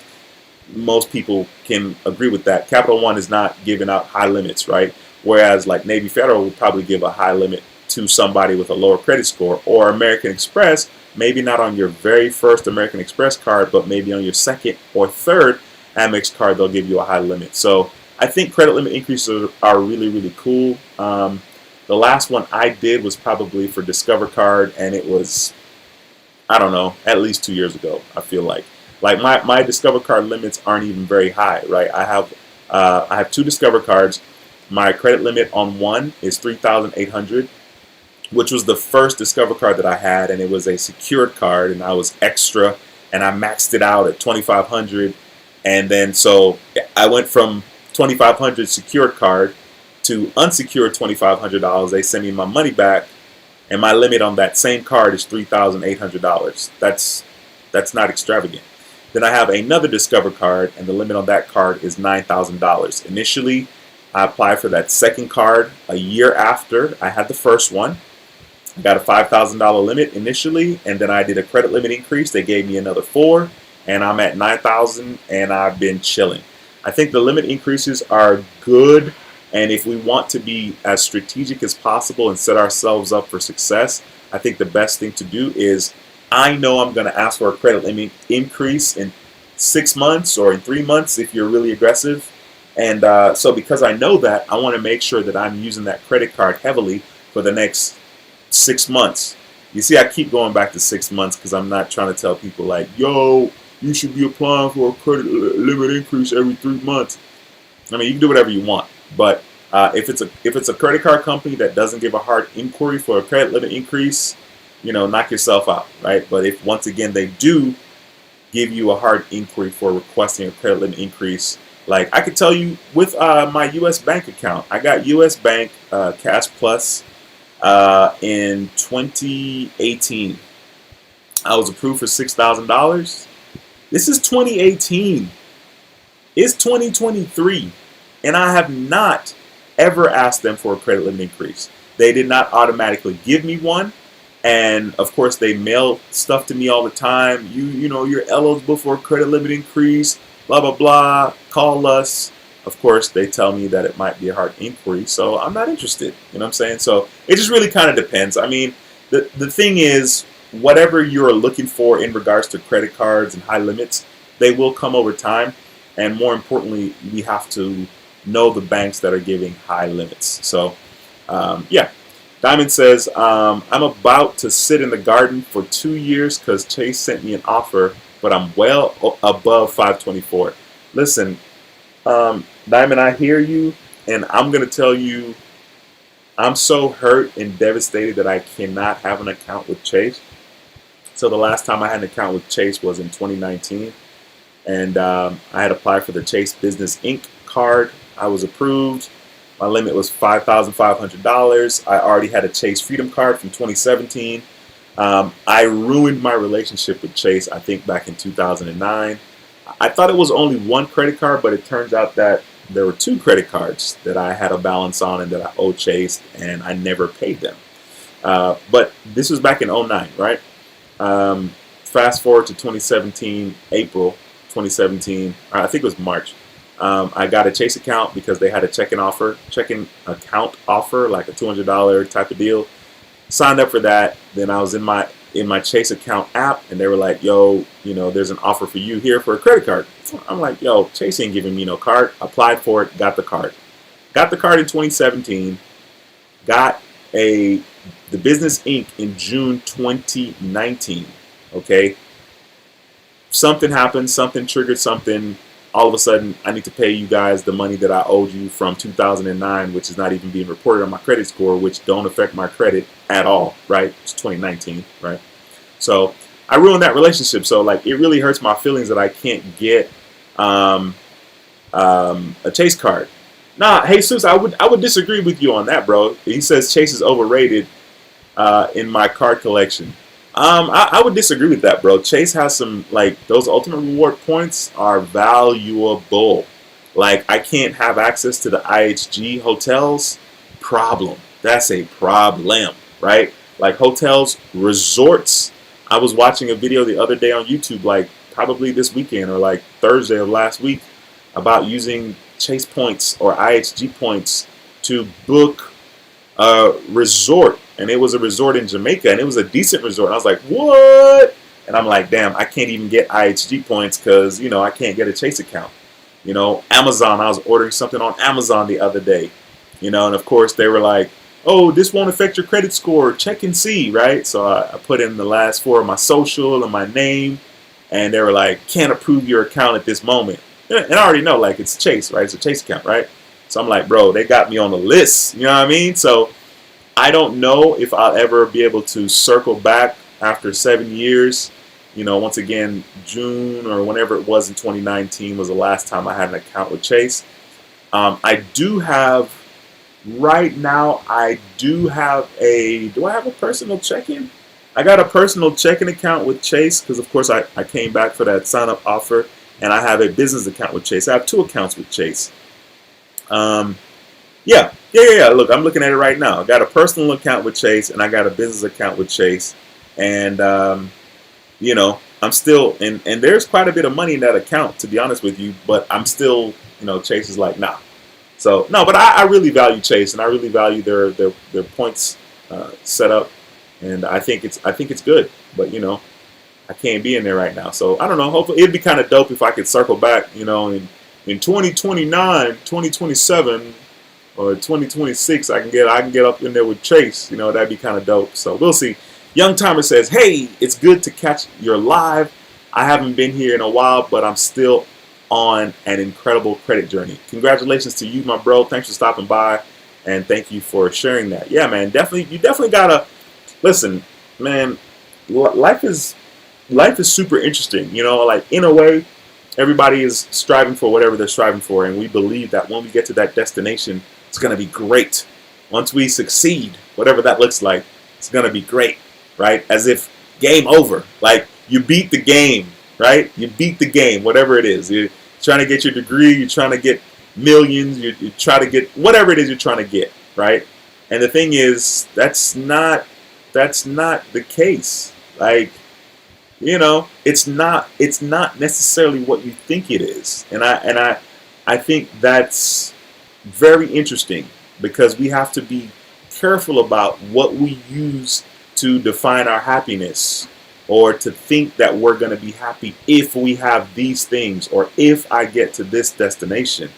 most people can agree with that. Capital One is not giving out high limits, right? Whereas like Navy Federal would probably give a high limit to somebody with a lower credit score. Or American Express, maybe not on your very first American Express card, but maybe on your second or third Amex card, they'll give you a high limit. So I think credit limit increases are really, really cool. The last one I did was probably for Discover Card, and it was, I don't know, at least 2 years ago, I feel like. Like my Discover Card limits aren't even very high, right? I have 2 Discover Cards. My credit limit on one is $3,800, which was the first Discover Card that I had, and it was a secured card, and I was extra, and I maxed it out at $2,500, and then so I went from $2,500 secured card to unsecured $2,500. They send me my money back, and my limit on that same card is $3,800. That's not extravagant. Then I have another Discover Card, and the limit on that card is $9,000. Initially, I applied for that second card a year after I had the first one. I got a $5,000 limit initially, and then I did a credit limit increase. They gave me another $4,000, and I'm at $9,000, and I've been chilling. I think the limit increases are good, and if we want to be as strategic as possible and set ourselves up for success, I think the best thing to do is, I know I'm going to ask for a credit limit increase in 6 months or in 3 months if you're really aggressive. And so because I know that, I want to make sure that I'm using that credit card heavily for the next 6 months. You see, I keep going back to 6 months because I'm not trying to tell people like, yo, you should be applying for a credit limit increase every 3 months. I mean, you can do whatever you want, but if it's a credit card company that doesn't give a hard inquiry for a credit limit increase, knock yourself out, right? But if once again they do give you a hard inquiry for requesting a credit limit increase, like I could tell you with my U.S. Bank account, I got U.S. Bank Cash Plus in 2018. I was approved for $6,000. This is 2018. It's 2023, and I have not ever asked them for a credit limit increase. They did not automatically give me one, and of course they mail stuff to me all the time. You're eligible for a credit limit increase, blah blah blah. Call us. Of course, they tell me that it might be a hard inquiry, so I'm not interested. You know what I'm saying? So it just really kind of depends. I mean, the thing is, whatever you're looking for in regards to credit cards and high limits, they will come over time. And more importantly, we have to know the banks that are giving high limits. So, yeah. Diamond says, I'm about to sit in the garden for 2 years because Chase sent me an offer, but I'm well above 524. Listen, Diamond, I hear you, and I'm going to tell you, I'm so hurt and devastated that I cannot have an account with Chase. So the last time I had an account with Chase was in 2019, and I had applied for the Chase Business Inc. card. I was approved. My limit was $5,500. I already had a Chase Freedom card from 2017. I ruined my relationship with Chase, I think, back in 2009. I thought it was only one credit card, but it turns out that there were two credit cards that I had a balance on and that I owed Chase, and I never paid them. But this was back in 09, right? Fast forward to 2017, April 2017, I think it was March. I got a Chase account because they had a checking account offer, like a $200 type of deal. Signed up for that. Then I was in my Chase account app, and they were like, "Yo, there's an offer for you here for a credit card." I'm like, "Yo, Chase ain't giving me no card." Applied for it, got the card. Got the card in 2017. Got the Business Inc. in June 2019. Okay. Something happened. Something triggered something. All of a sudden, I need to pay you guys the money that I owed you from 2009, which is not even being reported on my credit score, which don't affect my credit at all, right? It's 2019, right? So I ruined that relationship. So like, it really hurts my feelings that I can't get a Chase card. Nah, Jesus, I would disagree with you on that, bro. He says Chase is overrated in my card collection. I would disagree with that, bro. Chase has some, like, those ultimate reward points are valuable. Like, I can't have access to the IHG hotels. Problem. That's a problem, right? Like, hotels, resorts. I was watching a video the other day on YouTube, like, probably this weekend or like Thursday of last week, about using Chase points or IHG points to book a resort. And it was a resort in Jamaica, and it was a decent resort. And I was like, what? And I'm like, damn, I can't even get IHG points because, I can't get a Chase account. Amazon, I was ordering something on Amazon the other day, and of course they were like, oh, this won't affect your credit score. Check and see, right? So I put in the last four of my social and my name, and they were like, can't approve your account at this moment. And I already know, like, it's Chase, right? It's a Chase account, right? So I'm like, bro, they got me on the list. You know what I mean? So I don't know if I'll ever be able to circle back after 7 years. Once again, June or whenever it was in 2019 was the last time I had an account with Chase. I do have, right now, do I have a personal checking? I got a personal checking account with Chase because, of course, I came back for that sign-up offer, and I have a business account with Chase. I have two accounts with Chase. Yeah. Look, I'm looking at it right now. I got a personal account with Chase, and I got a business account with Chase. And, I'm still, and there's quite a bit of money in that account, to be honest with you, but I'm still, Chase is like, nah. So, no, but I really value Chase, and I really value their points set up, and I think it's good, but, I can't be in there right now. So, I don't know. Hopefully, it'd be kind of dope if I could circle back, in 2029, 2027, or 2026, I can get up in there with Chase. That'd be kind of dope. So we'll see. Young Timer says, hey, it's good to catch your live. I haven't been here in a while, but I'm still on an incredible credit journey. Congratulations to you, my bro. Thanks for stopping by, and thank you for sharing that. Yeah, man, you definitely gotta listen, man. Life is super interesting. Like, in a way, everybody is striving for whatever they're striving for, and we believe that when we get to that destination, it's going to be great. Once we succeed, whatever that looks like, it's going to be great, right? As if game over. Like, you beat the game, right? You beat the game, whatever it is. You're trying to get your degree, you're trying to get millions, you try to get whatever it is you're trying to get, right? And the thing is, that's not the case. Like, it's not necessarily what you think it is. And I think that's very interesting, because we have to be careful about what we use to define our happiness, or to think that we're going to be happy if we have these things, or if I get to this destination.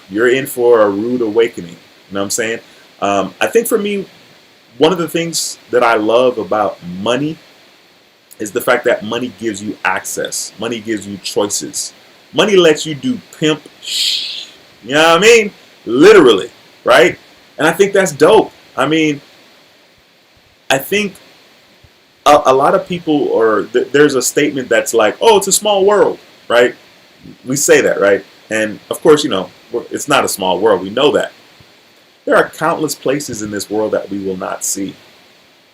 You're in for a rude awakening. You know what I'm saying? I think for me, one of the things that I love about money is the fact that money gives you access. Money gives you choices. Money lets you do pimp shh. You know what I mean? Literally, right? And I think that's dope. I mean, I think a lot of people, or there's a statement that's like, oh, it's a small world, right? We say that, right? And of course, it's not a small world. We know that. There are countless places in this world that we will not see.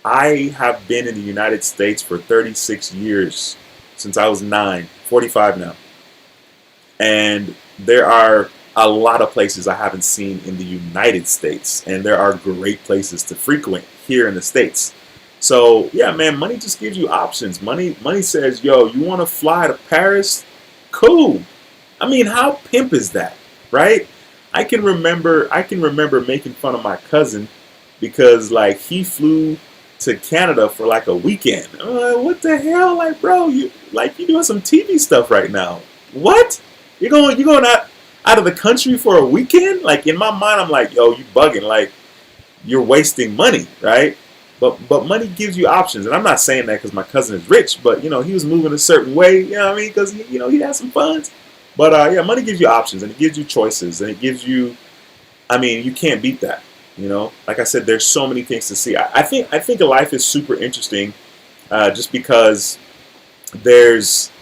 I have been in the United States for 36 years, since I was 9, 45 now. And there are a lot of places I haven't seen in the United States. And there are great places to frequent here in the States. So yeah, man, money just gives you options. Money says, yo, you want to fly to Paris? Cool. I mean, how pimp is that, right? I can remember making fun of my cousin because like he flew to Canada for like a weekend. I'm like, what the hell, like, bro? You doing some TV stuff right now? What? You going out of the country for a weekend? Like in my mind, I'm like, yo, you bugging? Like you're wasting money, right? But money gives you options, and I'm not saying that because my cousin is rich, but he was moving a certain way, you know what I mean? Because he had some funds. But yeah, money gives you options, and it gives you choices, and it gives you. I mean, you can't beat that. Like I said, there's so many things to see. I think life is super interesting, just because there's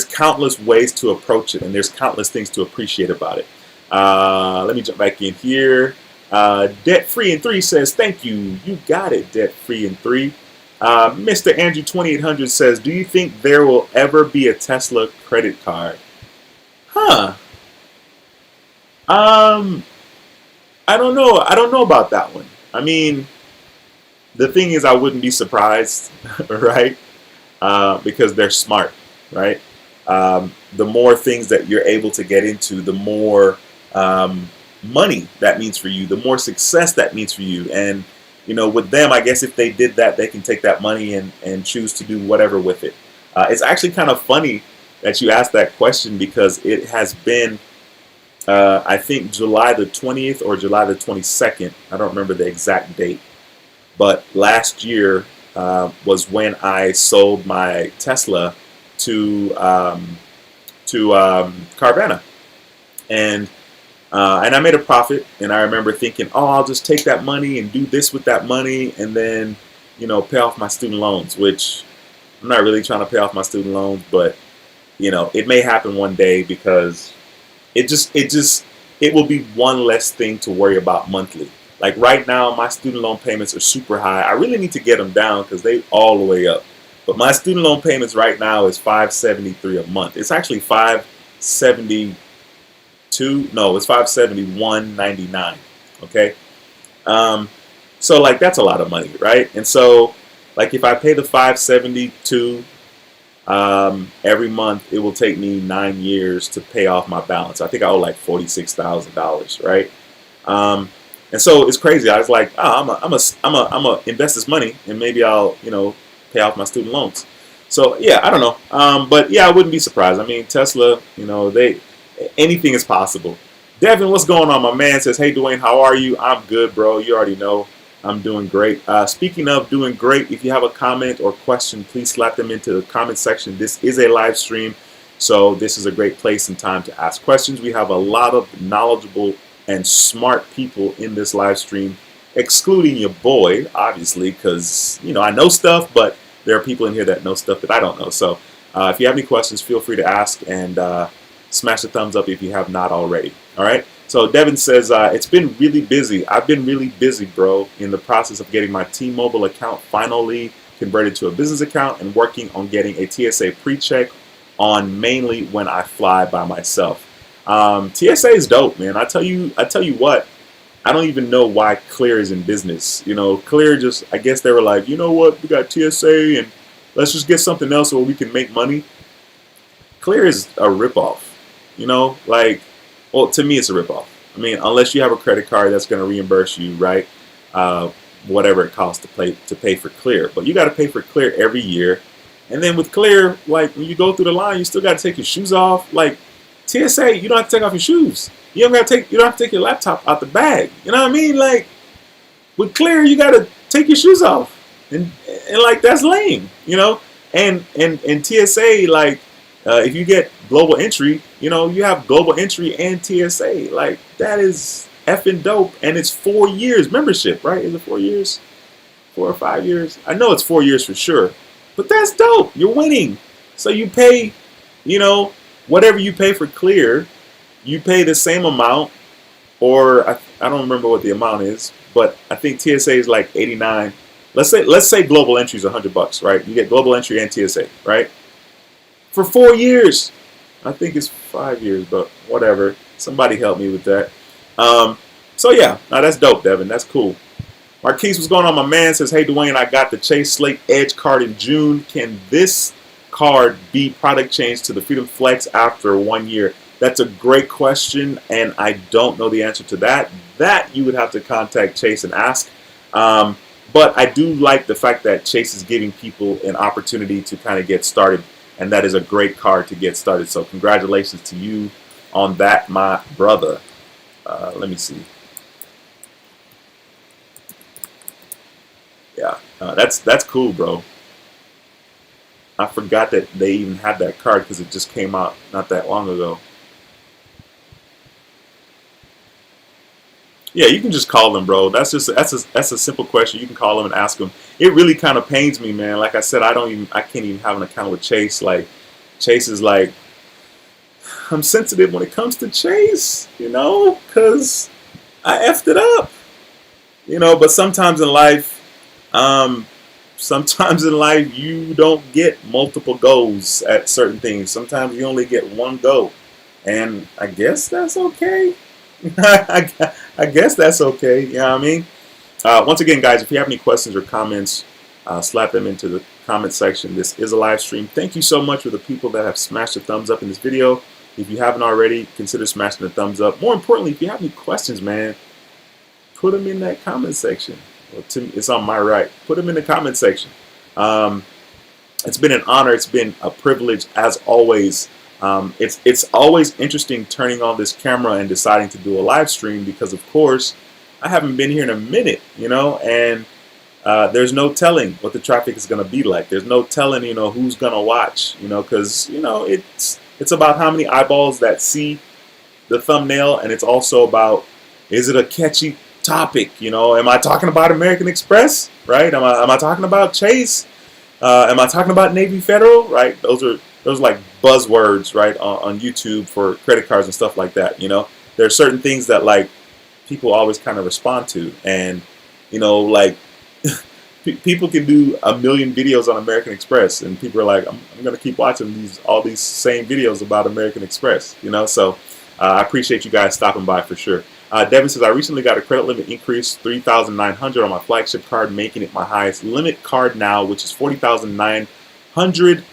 countless ways to approach it, and there's countless things to appreciate about it. Let me jump back in here. Debt Free in 3 says, thank you. You got it, Debt Free in 3. Mr. Andrew 2800 says, do you think there will ever be a Tesla credit card? Huh. I don't know. I don't know about that one. I mean, the thing is, I wouldn't be surprised, right? Because they're smart, right? The more things that you're able to get into, the more money that means for you, the more success that means for you. And, with them, I guess if they did that, they can take that money and choose to do whatever with it. It's actually kind of funny that you asked that question because it has been, I think, July the 20th or July the 22nd. I don't remember the exact date. But last year was when I sold my Tesla to Carvana. And I made a profit, and I remember thinking, oh, I'll just take that money and do this with that money and then, pay off my student loans, which I'm not really trying to pay off my student loans, but, it may happen one day because it will be one less thing to worry about monthly. Like right now, my student loan payments are super high. I really need to get them down because they all the way up. But my student loan payments right now is $573 a month. It's actually $572. No, it's $571.99. Okay. So like that's a lot of money, right? And so like if I pay the $572 every month, it will take me 9 years to pay off my balance. I think I owe like $46,000, right? And so it's crazy. I was like, oh, I'm a invest this money and maybe I'll pay off my student loans. So yeah, I don't know. But yeah, I wouldn't be surprised. I mean, Tesla, anything is possible. Devin, what's going on? My man says, hey, Dwayne, how are you? I'm good, bro. You already know I'm doing great. Speaking of doing great, if you have a comment or question, please slap them into the comment section. This is a live stream, so this is a great place and time to ask questions. We have a lot of knowledgeable and smart people in this live stream, excluding your boy, obviously, because, I know stuff, but there are people in here that know stuff that I don't know. So if you have any questions, feel free to ask, and smash the thumbs up if you have not already. All right. So Devin says, it's been really busy. I've been really busy, bro, in the process of getting my T-Mobile account finally converted to a business account and working on getting a TSA pre-check on mainly when I fly by myself. TSA is dope, man. I tell you what, I don't even know why Clear is in business. Clear just, I guess they were like, you know what, we got TSA and let's just get something else where we can make money. Clear is a ripoff. Well, to me, it's a ripoff. I mean, unless you have a credit card that's going to reimburse you, right? Whatever it costs to pay for Clear. But you got to pay for Clear every year. And then with Clear, like when you go through the line, you still got to take your shoes off. Like TSA, you don't have to take off your shoes. You don't have to take your laptop out the bag. You know what I mean? Like with Clear, you got to take your shoes off, and like that's lame, And TSA, like. If you get global entry, you have global entry and TSA. Like, that is effing dope. And it's 4 years membership, right? Is it 4 years? 4 or 5 years. I know it's 4 years for sure, but that's dope. You're winning. So you pay, you know, whatever you pay for clear, you pay the same amount, or I don't remember what the amount is, but I think TSA is like 89. Let's say global entry is $100, right? You get global entry and TSA, right? For 4 years. I think it's 5 years, but whatever. Somebody help me with that. So yeah, now that's dope, Devin. That's cool. Marquise, what's going on? My man says, hey, Dwayne, I got the Chase Slate Edge card in June. Can this card be product changed to the Freedom Flex after 1 year? That's a great question, and I don't know the answer to that. That you would have to contact Chase and ask. But I do like the fact that Chase is giving people an opportunity to kind of get started, and that is a great card to get started. So congratulations to you on that, my brother. Let me see. Yeah, that's cool, bro. I forgot that they even had that card because it just came out not that long ago. Yeah, you can just call them, bro. That's a simple question. You can call them and ask them. It really kind of pains me, man. Like I said, I can't even have an account with Chase. Like Chase is like, I'm sensitive when it comes to Chase, because I effed it up, But sometimes in life, you don't get multiple goes at certain things. Sometimes you only get one go, and I guess that's okay. I guess that's okay. You know what I mean? Once again, guys, if you have any questions or comments, slap them into the comment section. This is a live stream. Thank you so much for the people that have smashed the thumbs up in this video. If you haven't already, consider smashing the thumbs up. More importantly, if you have any questions, man, put them in that comment section. Well, it's on my right. Put them in the comment section. It's been an honor. It's been a privilege, as always. It's always interesting turning on this camera and deciding to do a live stream because, of course, I haven't been here in a minute, and there's no telling what the traffic is going to be like. There's no telling, who's going to watch, because, it's about how many eyeballs that see the thumbnail, and it's also about, is it a catchy topic? Am I talking about American Express, right? Am I talking about Chase? Am I talking about Navy Federal, right? Those are like buzzwords, right, on YouTube for credit cards and stuff like that. There are certain things that like people always kind of respond to, and like people can do a million videos on American Express, and people are like, I'm gonna keep watching all these same videos about American Express. So I appreciate you guys stopping by for sure. Devin says, I recently got a credit limit increase, $3,900 on my flagship card, making it my highest limit card now, which is $40,900.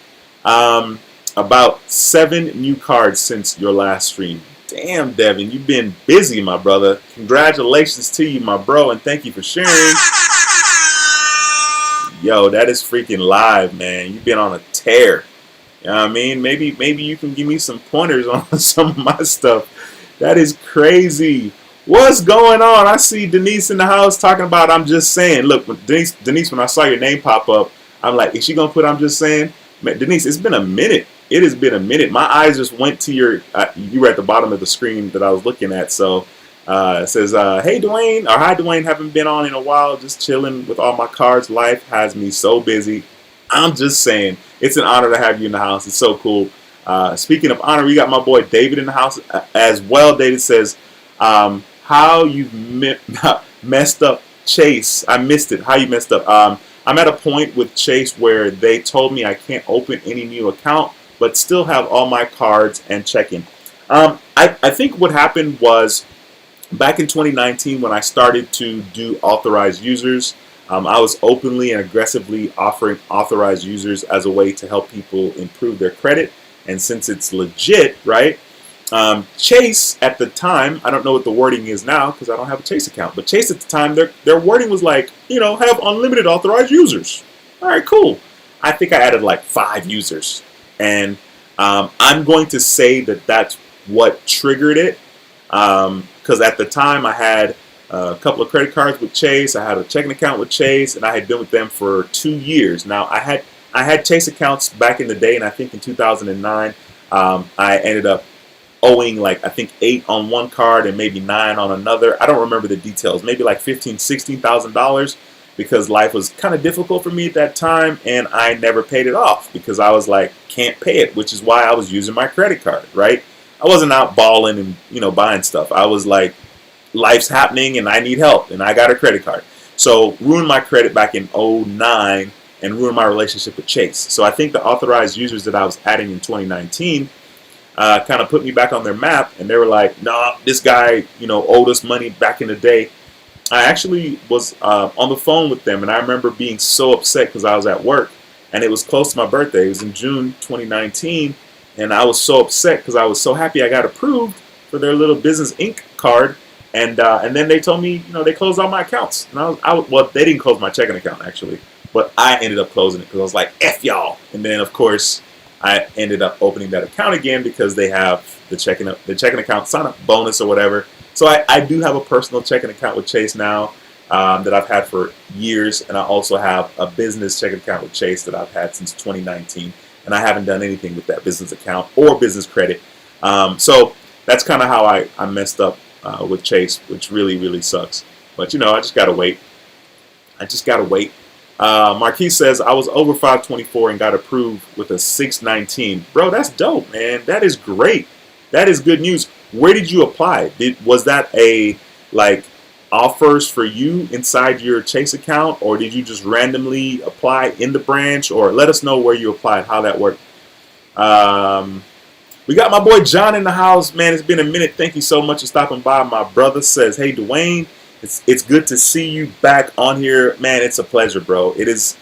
About 7 new cards since your last stream. Damn, Devin, you've been busy, my brother. Congratulations to you, my bro, and thank you for sharing. Yo, that is freaking live, man. You've been on a tear. You know what I mean? Maybe you can give me some pointers on some of my stuff. That is crazy. What's going on? I see Denise in the house talking about I'm just saying. Look, Denise, when I saw your name pop up, I'm like, is she going to put I'm just saying? Man, Denise, it's been a minute. It has been a minute. My eyes just went to you were at the bottom of the screen that I was looking at. So it says, hey, Dwayne, or hi, Dwayne, haven't been on in a while, just chilling with all my cards. Life has me so busy. I'm just saying, it's an honor to have you in the house. It's so cool. Speaking of honor, we got my boy David in the house as well. David says, how you messed up Chase. I missed it. How you messed up. I'm at a point with Chase where they told me I can't open any new account, but still have all my cards and check-in. I think what happened was back in 2019 when I started to do authorized users, I was openly and aggressively offering authorized users as a way to help people improve their credit. And since it's legit, right? Chase at the time, I don't know what the wording is now because I don't have a Chase account, but Chase at the time, their wording was like, have unlimited authorized users. All right, cool. I think I added like 5 users. And I'm going to say that that's what triggered it. Because at the time I had a couple of credit cards with Chase. I had a checking account with Chase, and I had been with them for 2 years. Now, I had Chase accounts back in the day, and I think in 2009, I ended up owing like, I think 8 on one card and maybe 9 on another. I don't remember the details. Maybe like $15,000, $16,000. because life was kind of difficult for me at that time, and I never paid it off because I was like, can't pay it, which is why I was using my credit card, right? I wasn't out balling and, buying stuff. I was like, life's happening and I need help, and I got a credit card. So ruined my credit back in '09 and ruined my relationship with Chase. So I think the authorized users that I was adding in 2019 kind of put me back on their map, and they were like, nah, this guy, owed us money back in the day. I actually was on the phone with them, and I remember being so upset because I was at work, and it was close to my birthday. It was in June 2019, and I was so upset because I was so happy I got approved for their little Business Inc. card, and then they told me, they closed all my accounts, and well, they didn't close my checking account actually, but I ended up closing it because I was like, F y'all, and then of course I ended up opening that account again because they have the checking account sign up bonus or whatever. So I do have a personal checking account with Chase now that I've had for years, and I also have a business checking account with Chase that I've had since 2019, and I haven't done anything with that business account or business credit. So that's kind of how I messed up with Chase, which really, really sucks. But I just gotta wait. Marquis says, I was over 524 and got approved with a 619. Bro, that's dope, man. That is great. That is good news. Where did you apply? Was that a offers for you inside your Chase account, or did you just randomly apply in the branch? Or let us know where you applied, how that worked. We got my boy John in the house, man. It's been a minute. Thank you so much for stopping by. My brother says, hey Dwayne, it's good to see you back on here, man. It's a pleasure, bro. It's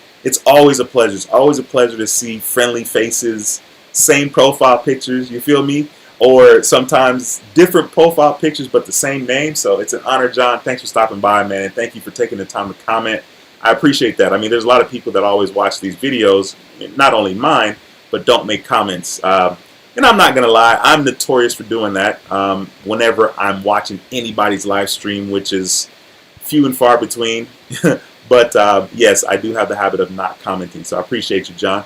always a pleasure. It's always a pleasure to see friendly faces, same profile pictures. You feel me? Or sometimes different profile pictures but the same name. So it's an honor, John. Thanks for stopping by, man, and thank you for taking the time to comment. I appreciate that. I mean, there's a lot of people that always watch these videos, not only mine, but don't make comments. And I'm not gonna lie, I'm notorious for doing that whenever I'm watching anybody's live stream, which is few and far between. But yes, I do have the habit of not commenting, so I appreciate you, John.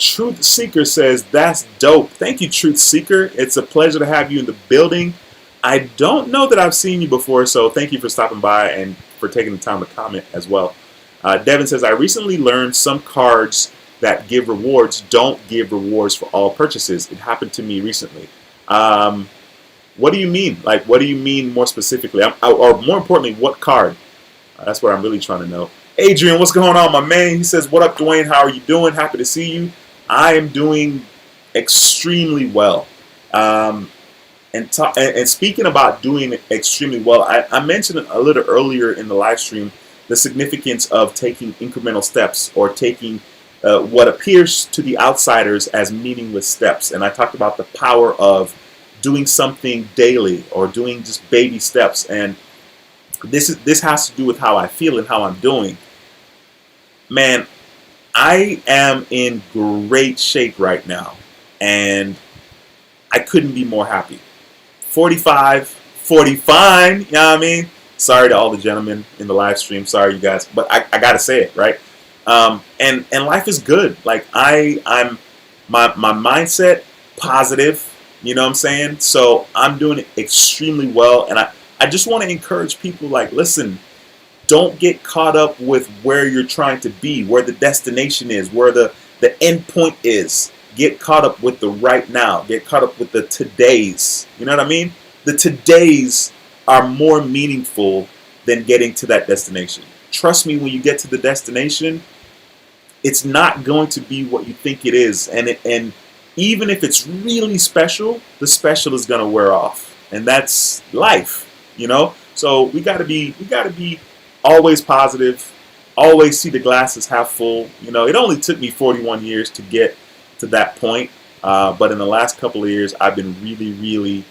Truth Seeker says, that's dope. Thank you, Truth Seeker. It's a pleasure to have you in the building. I don't know that I've seen you before, so thank you for stopping by and for taking the time to comment as well. Devin says, I recently learned some cards that give rewards don't give rewards for all purchases. It happened to me recently. What do you mean? What do you mean more specifically? Or more importantly, what card? That's what I'm really trying to know. Adrian, what's going on, my man? He says, what up, Dwayne? How are you doing? Happy to see you. I am doing extremely well. And speaking about doing extremely well, I mentioned a little earlier in the live stream the significance of taking incremental steps, or taking what appears to the outsiders as meaningless steps. And I talked about the power of doing something daily, or doing just baby steps. And this has to do with how I feel and how I'm doing. Man, I am in great shape right now, and I couldn't be more happy. 45, 40 fine, you know what I mean? Sorry to all the gentlemen in the live stream. Sorry, you guys, but I gotta say it, right? And life is good. I'm my mindset positive. You know what I'm saying? So I'm doing it extremely well, and I just want to encourage people. Listen, don't get caught up with where you're trying to be, where the destination is, where the end point is. Get caught up with the right now. Get caught up with the todays. You know what I mean? The todays are more meaningful than getting to that destination. Trust me, when you get to the destination, it's not going to be what you think it is. And even if it's really special, the special is going to wear off. And that's life, So we got to be always positive, always see the glasses half full. It only took me 41 years to get to that point. But in the last couple of years, I've been really, really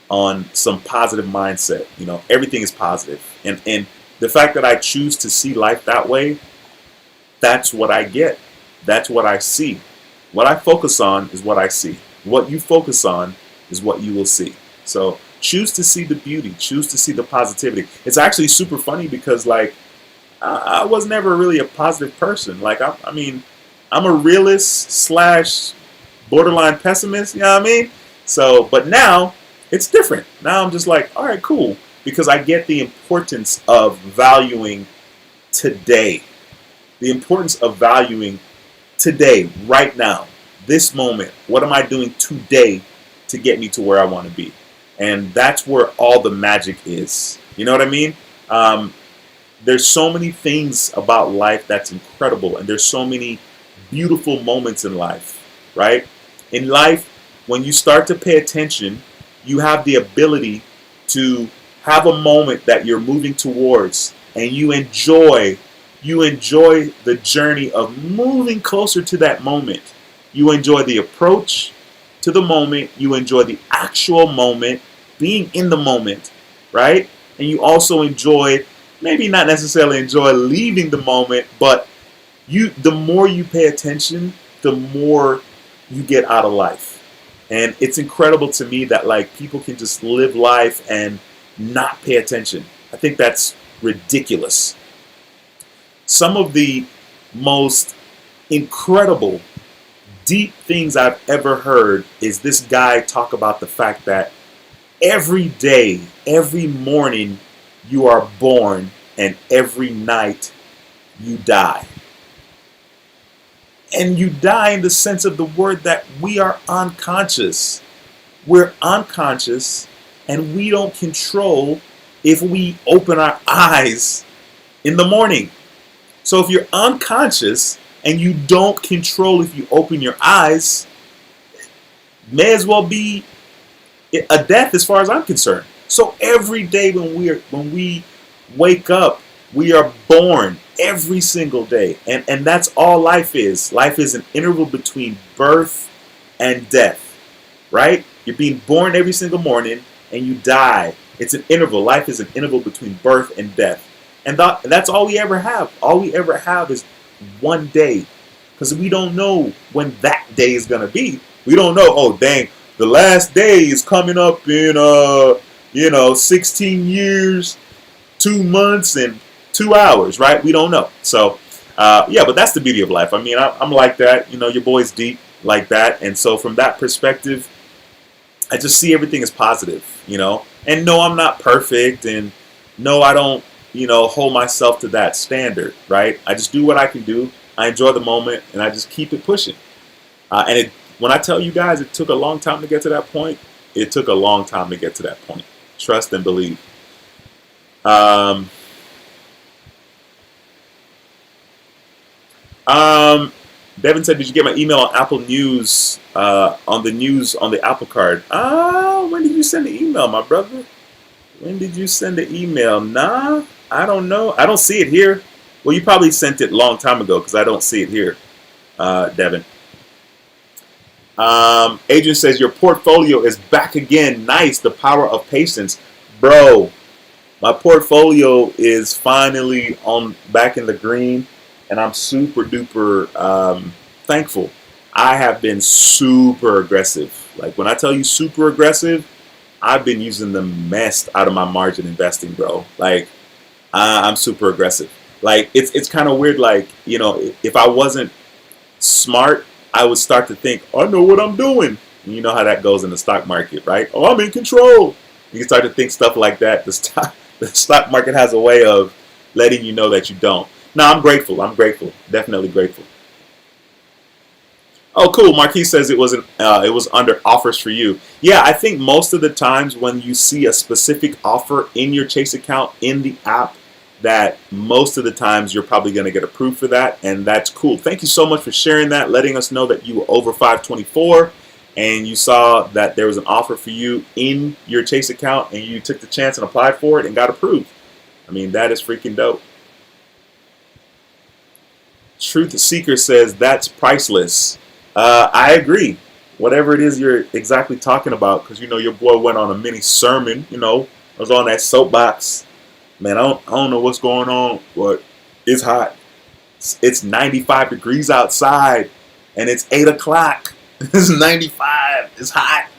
on some positive mindset. Everything is positive. And the fact that I choose to see life that way, that's what I get. That's what I see. What I focus on is what I see. What you focus on is what you will see. So choose to see the beauty. Choose to see the positivity. It's actually super funny because I was never really a positive person. I'm a realist / borderline pessimist. You know what I mean? So, but now it's different. Now I'm just all right, cool. because I get the importance of valuing today. The importance of valuing today, right now, this moment. What am I doing today to get me to where I want to be? And that's where all the magic is. You know what I mean? There's so many things about life that's incredible, and there's so many beautiful moments in life, right? In life, when you start to pay attention, you have the ability to have a moment that you're moving towards, and you enjoy the journey of moving closer to that moment. You enjoy the approach to the moment. You enjoy the actual moment, being in the moment, right? And you also enjoy, maybe not necessarily enjoy leaving the moment, but the more you pay attention, the more you get out of life. And it's incredible to me that like people can just live life and not pay attention. I think that's ridiculous. Some of the most incredible, deep things I've ever heard is this guy talk about the fact that every day, every morning, you are born, and every night you die. And you die in the sense of the word that we are unconscious. We're unconscious, and we don't control if we open our eyes in the morning. So if you're unconscious and you don't control if you open your eyes, may as well be a death as far as I'm concerned. So every day when we wake up, we are born every single day. And that's all life is. Life is an interval between birth and death, right? You're being born every single morning and you die. It's an interval. Life is an interval between birth and death. And that's all we ever have. All we ever have is one day. Because we don't know when that day is going to be. We don't know, oh, dang, the last day is coming up in, 16 years, 2 months, and 2 hours, right? We don't know. So, yeah, but that's the beauty of life. I mean, I'm like that. You know, your boy's deep like that. And so from that perspective, I just see everything as positive, you know. And no, I'm not perfect. And no, I don't, hold myself to that standard, right? I just do what I can do. I enjoy the moment, and I just keep it pushing. When I tell you guys it took a long time to get to that point, it took a long time to get to that point. Trust and believe. Devin said, did you get my email on Apple News, on the Apple Card? When did you send the email, my brother? When did you send the email? Nah, I don't know. I don't see it here. Well, you probably sent it a long time ago because I don't see it here, Devin. Adrian says, your portfolio is back again. Nice. The power of patience. Bro, my portfolio is finally back in the green, and I'm super duper thankful. I have been super aggressive. Like when I tell you super aggressive, I've been using the mess out of my margin investing, bro. Like I'm super aggressive. Like it's kind of weird. Like, if I wasn't smart, I would start to think, I know what I'm doing. And you know how that goes in the stock market, right? Oh, I'm in control. You can start to think stuff like that. The stock market has a way of letting you know that you don't. No, I'm grateful. I'm grateful. Definitely grateful. Oh, cool. Marquis says it was under offers for you. Yeah, I think most of the times when you see a specific offer in your Chase account in the app, that most of the times you're probably going to get approved for that, and that's cool. Thank you so much for sharing that, letting us know that you were over 524 and you saw that there was an offer for you in your Chase account and you took the chance and applied for it and got approved. I mean, that is freaking dope. Truth Seeker says that's priceless. I agree. Whatever it is you're exactly talking about, because your boy went on a mini sermon. I was on that soapbox. Man, I don't know what's going on, but it's hot. It's 95 degrees outside, and it's 8 o'clock. It's 95. It's hot.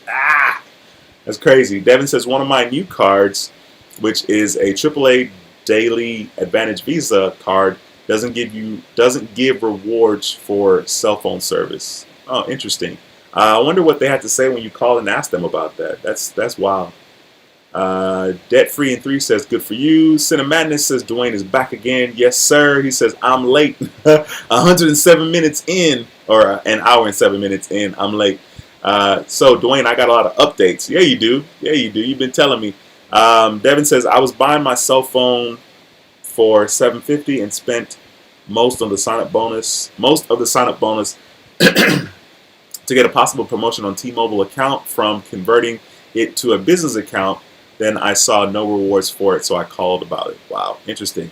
That's crazy. Devin says one of my new cards, which is a AAA Daily Advantage Visa card, doesn't give rewards for cell phone service. Oh, interesting. I wonder what they had to say when you call and ask them about that. That's wild. Debt Free in 3 says, good for you. Cinemadness says, Dwayne is back again. Yes, sir. He says, I'm late. 107 minutes in, or an hour and 7 minutes in, I'm late. So, Dwayne, I got a lot of updates. Yeah, you do. Yeah, you do. You've been telling me. Devin says, I was buying my cell phone for $750 and spent most of the sign-up bonus to get a possible promotion on T-Mobile account from converting it to a business account. Then I saw no rewards for it, so I called about it. Wow, interesting.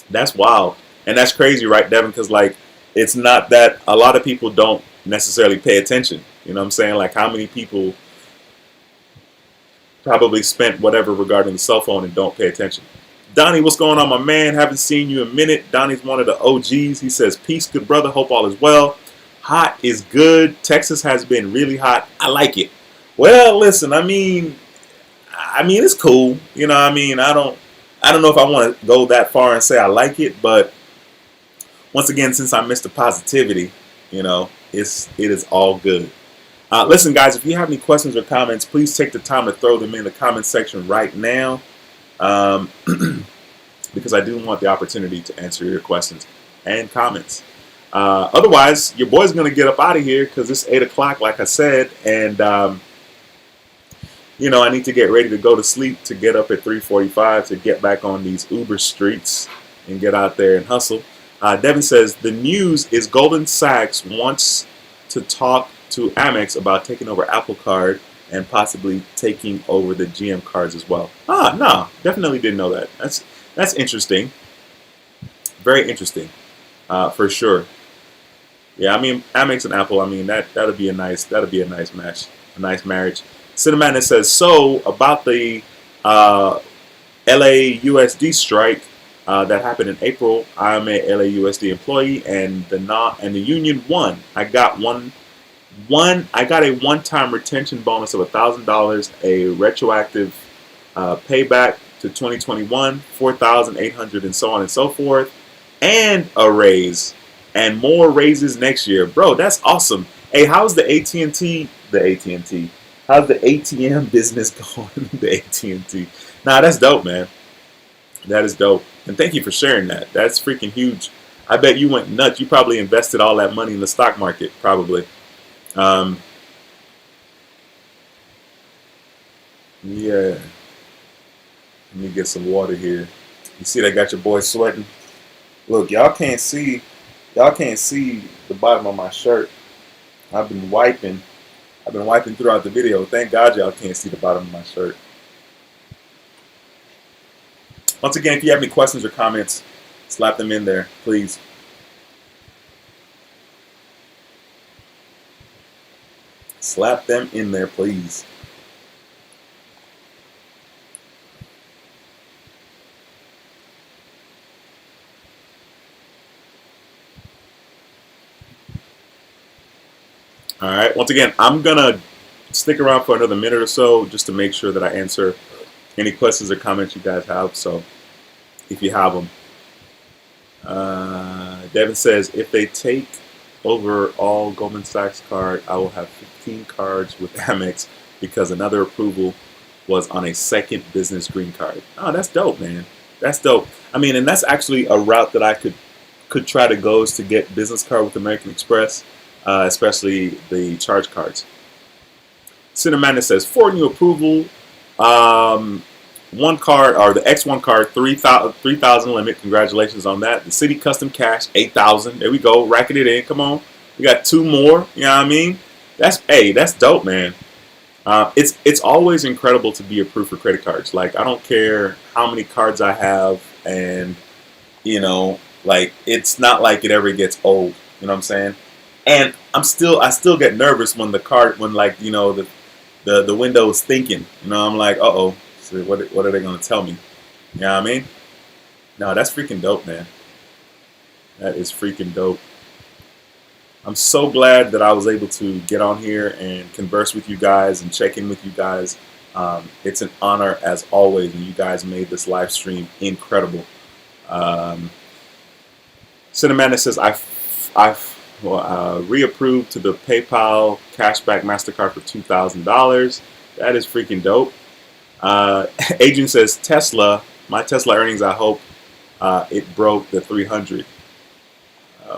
That's wild. And that's crazy, right, Devin? Because, like, it's not that a lot of people don't necessarily pay attention. You know what I'm saying? Like, how many people probably spent whatever regarding the cell phone and don't pay attention? Donnie, what's going on, my man? Haven't seen you in a minute. Donnie's one of the OGs. He says, peace, good brother. Hope all is well. Hot is good. Texas has been really hot. I like it. Well, listen, I mean, it's cool. You know, I mean, I don't know if I want to go that far and say I like it, but once again, since I missed the positivity, you know, it is all good. Listen, guys, if you have any questions or comments, please take the time to throw them in the comment section right now, because I do want the opportunity to answer your questions and comments. Otherwise, your boy's going to get up out of here because it's 8 o'clock, like I said, and you know, I need to get ready to go to sleep to get up at 3:45 to get back on these Uber streets and get out there and hustle. Devin says, the news is Goldman Sachs wants to talk to Amex about taking over Apple Card and possibly taking over the GM cards as well. No, definitely didn't know that. That's interesting. Very interesting, for sure. Yeah, I mean, Amex and Apple, I mean, that'll be a nice match, a nice marriage. Cinemadness says, so about the LAUSD strike that happened in April. I'm a LAUSD employee, and the union won. I got a one-time retention bonus of $1,000, a retroactive payback to 2021, $4,800, and so on and so forth, and a raise, and more raises next year, bro. That's awesome. Hey, how's the AT&T? How's the ATM business going? The AT&T. Nah, that's dope, man. That is dope. And thank you for sharing that. That's freaking huge. I bet you went nuts. You probably invested all that money in the stock market, probably. Yeah. Let me get some water here. You see, I got your boy sweating. Look, y'all can't see the bottom of my shirt. I've been wiping throughout the video. Thank God y'all can't see the bottom of my shirt. Once again, if you have any questions or comments, slap them in there, please. Slap them in there, please. All right. Once again, I'm going to stick around for another minute or so just to make sure that I answer any questions or comments you guys have. So if you have them. Devin says, if they take over all Goldman Sachs card, I will have 15 cards with Amex because another approval was on a second business green card. Oh, that's dope, man. That's dope. I mean, and that's actually a route that I could try to go, is to get business card with American Express. Especially the charge cards. Cinemana says, for new approval, one card, or the X1 card, 3,000 limit. Congratulations on that. The City Custom Cash, 8,000. There we go. Racking it in. Come on. We got 2 more. You know what I mean? That's dope, man. It's always incredible to be approved for credit cards. Like, I don't care how many cards I have, and, you know, like, it's not like it ever gets old. You know what I'm saying? And I still get nervous when like, you know, the window is thinking. You know, I'm like, uh-oh, so what are they going to tell me? You know what I mean? No, that's freaking dope, man. That is freaking dope. I'm so glad that I was able to get on here and converse with you guys and check in with you guys. It's an honor as always, and you guys made this live stream incredible. Cinemana says, I've reapproved to the PayPal cashback MasterCard for $2,000. That is freaking dope. Adrian says Tesla. My Tesla earnings. I hope it broke the 300.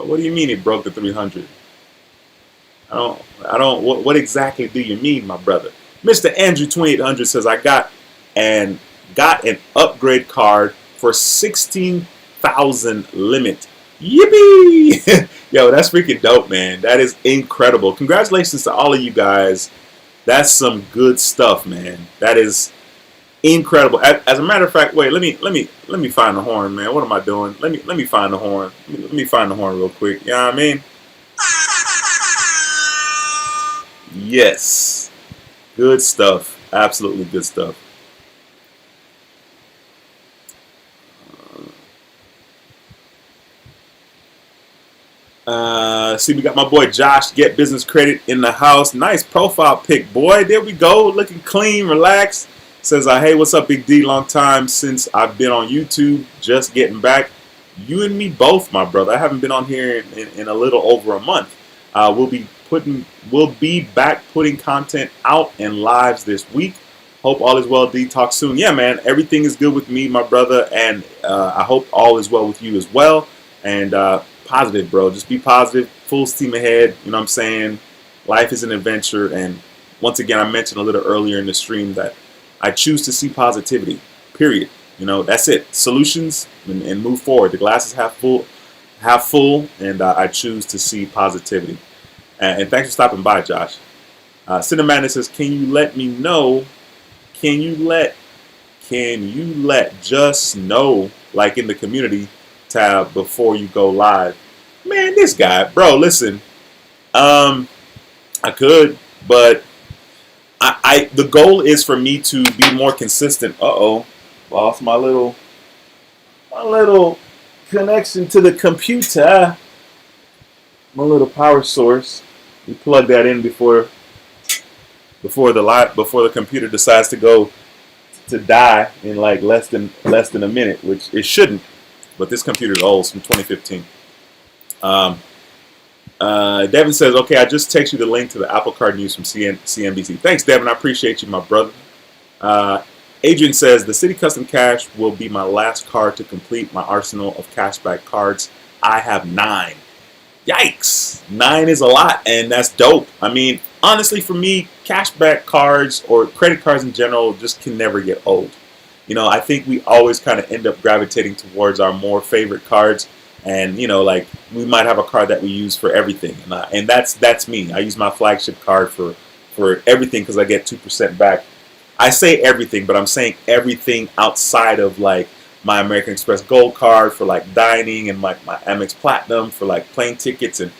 What do you mean it broke the 300? I don't. What exactly do you mean, my brother? Mr. Andrew 2800 says I got an upgrade card for 16,000 limit. Yippee! Yo, that's freaking dope, man. That is incredible. Congratulations to all of you guys. That's some good stuff, man. That is incredible. As a matter of fact, wait, let me find the horn, man. What am I doing? Let me find the horn. Let me find the horn real quick. You know what I mean? Yes. Good stuff. Absolutely good stuff. See, we got my boy Josh, Get Business Credit in the house. Nice profile pic, boy. There we go. Looking clean, relaxed. Says, hey, what's up, Big D? Long time since I've been on YouTube. Just getting back. You and me both, my brother. I haven't been on here in a little over a month. We'll be back putting content out and lives this week. Hope all is well, D. Talk soon. Yeah, man. Everything is good with me, my brother, and I hope all is well with you as well. And positive, bro. Just be positive. Full steam ahead. You know what I'm saying? Life is an adventure. And once again, I mentioned a little earlier in the stream that I choose to see positivity. Period. You know, that's it. Solutions and move forward. The glass is half full, and I choose to see positivity. And thanks for stopping by, Josh. Cinnamon says, can you let me know? Can you let just know, like in the community tab before you go live? Man, this guy, bro, listen. I could, but the goal is for me to be more consistent. Lost my little connection to the computer. My little power source. We plug that in before the computer decides to die in like less than a minute, which it shouldn't. But this computer is old, it's from 2015. Devin says, okay, I just text you the link to the Apple Card news from CNBC. Thanks, Devin. I appreciate you, my brother. Adrian says, the Citi Custom Cash will be my last card to complete my arsenal of cashback cards. I have 9. Yikes. 9 is a lot, and that's dope. I mean, honestly, for me, cashback cards or credit cards in general just can never get old. You know, I think we always kind of end up gravitating towards our more favorite cards. And, you know, like, we might have a card that we use for everything. And that's me. I use my flagship card for everything because I get 2% back. I say everything, but I'm saying everything outside of, like, my American Express Gold card for, like, dining, and my Amex Platinum for, like, plane tickets, and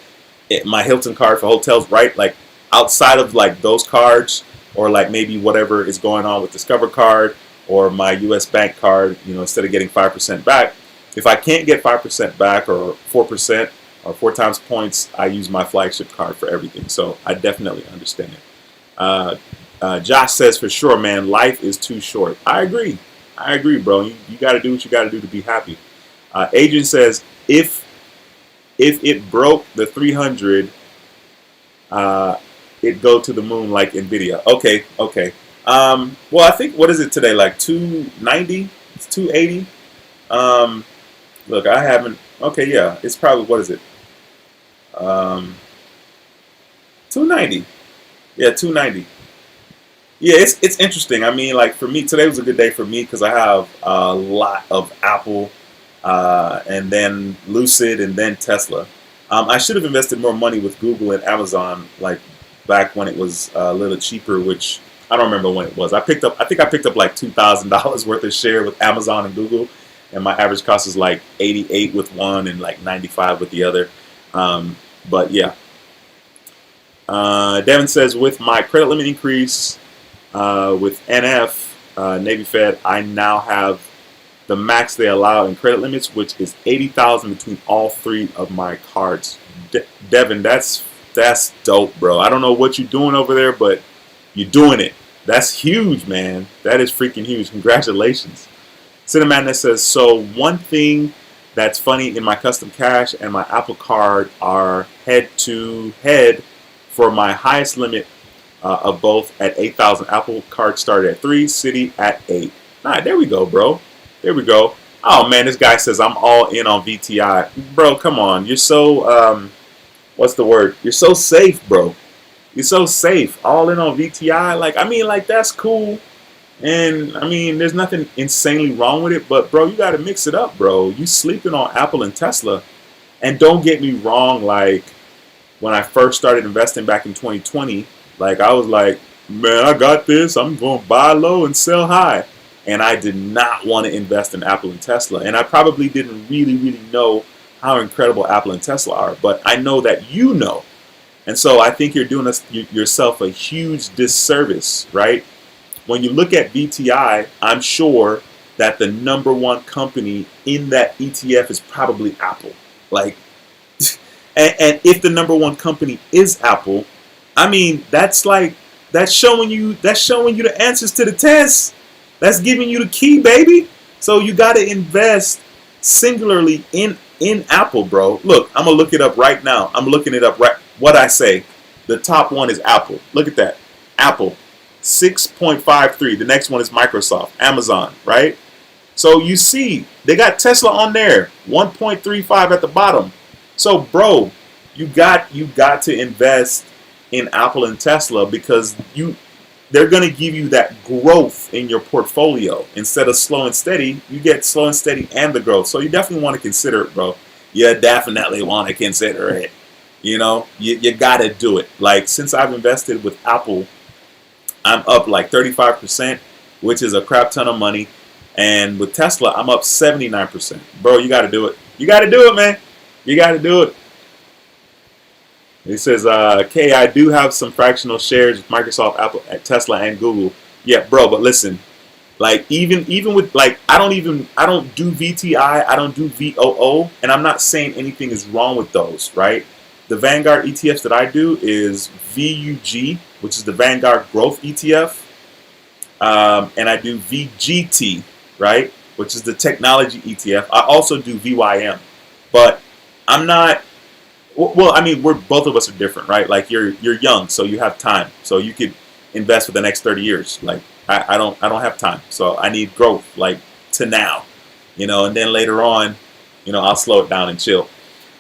my Hilton card for hotels, right? Like, outside of, like, those cards, or, like, maybe whatever is going on with Discover card or my U.S. Bank card, you know, instead of getting 5% back, if I can't get 5% back or 4% or 4 times points, I use my flagship card for everything. So I definitely understand it. Josh says, for sure, man, life is too short. I agree. I agree, bro. You got to do what you got to do to be happy. Adrian says, if it broke the 300, it go to the moon like NVIDIA. Okay. Well, I think, what is it today? Like 290? It's 280? Look, I haven't. Okay, yeah, it's probably, what is it? 290. Yeah, 290. Yeah, it's interesting. I mean, like, for me, today was a good day for me because I have a lot of Apple, and then Lucid, and then Tesla. I should have invested more money with Google and Amazon, like back when it was a little cheaper, which I don't remember when it was. I think I picked up like $2,000 worth of share with Amazon and Google. And my average cost is like 88 with one and like 95 with the other. But yeah. Devin says, with my credit limit increase with NF, Navy Fed, I now have the max they allow in credit limits, which is 80,000 between all 3 of my cards. Devin, that's dope, bro. I don't know what you're doing over there, but you're doing it. That's huge, man. That is freaking huge. Congratulations. Cinnamon says, so one thing that's funny in my custom cash and my Apple card are head to head for my highest limit of both at 8,000. Apple Card started at 3, Citi at 8. All right, there we go, bro. There we go. Oh man, this guy says I'm all in on VTI. Bro, come on. You're so what's the word? You're so safe, bro. You're so safe. All in on VTI. Like, I mean, like, that's cool. And I mean, there's nothing insanely wrong with it, but bro, you got to mix it up, bro. You sleeping on Apple and Tesla. And don't get me wrong, like when I first started investing back in 2020, like I was like, man, I got this. I'm going to buy low and sell high. And I did not want to invest in Apple and Tesla. And I probably didn't really know how incredible Apple and Tesla are. But I know that you know. And so I think you're doing yourself a huge disservice, right? When you look at VTI, I'm sure that the number one company in that ETF is probably Apple. Like, and if the number one company is Apple, I mean, that's showing you the answers to the test. That's giving you the key, baby. So you got to invest singularly in Apple, bro. Look, I'm gonna look it up right now. I'm looking it up right. What I say, the top one is Apple. Look at that, Apple, 6.53. The next one is Microsoft, Amazon, right? So you see, they got Tesla on there, 1.35 at the bottom. So, bro, you got to invest in Apple and Tesla because they're going to give you that growth in your portfolio. Instead of slow and steady, you get slow and steady and the growth. So you definitely want to consider it, bro. You definitely want to consider it. You know, you got to do it. Like, since I've invested with Apple, I'm up like 35%, which is a crap ton of money. And with Tesla, I'm up 79%. Bro, you got to do it. You got to do it, man. You got to do it. He says, Kay, I do have some fractional shares with Microsoft, Apple, Tesla, and Google. Yeah, bro, but listen, like even with like I don't do VTI, I don't do VOO, and I'm not saying anything is wrong with those, right? The Vanguard ETFs that I do is VUG, which is the Vanguard Growth ETF, and I do VGT, right, which is the Technology ETF. I also do VYM, but I'm not. Well, I mean, both of us are different, right? Like you're young, so you have time, so you could invest for the next 30 years. Like I don't have time, so I need growth, like to now, you know, and then later on, you know, I'll slow it down and chill.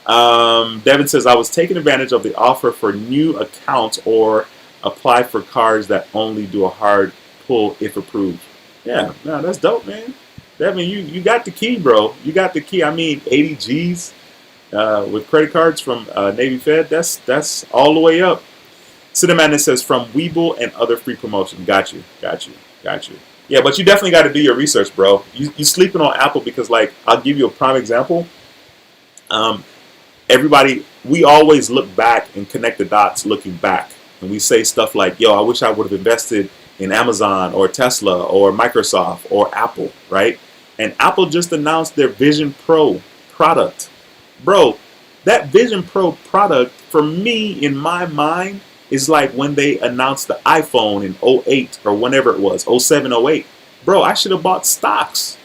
Devin says I was taking advantage of the offer for new accounts or apply for cards that only do a hard pull if approved. Yeah, no, that's dope, man. Devin, you got the key, bro. You got the key. I mean, 80 G's. With credit cards from Navy Fed, that's all the way up. Cinnamon says from Webull and other free promotion. Got you. Yeah, but you definitely got to do your research, bro. You sleeping on Apple because, like, I'll give you a prime example. Everybody, we always look back and connect the dots looking back, and we say stuff like, "Yo, I wish I would have invested in Amazon or Tesla or Microsoft or Apple," right? And Apple just announced their Vision Pro product. Bro, that Vision Pro product, for me, in my mind, is like when they announced the iPhone in 08 or whenever it was, 07, 08. Bro, I should have bought stocks,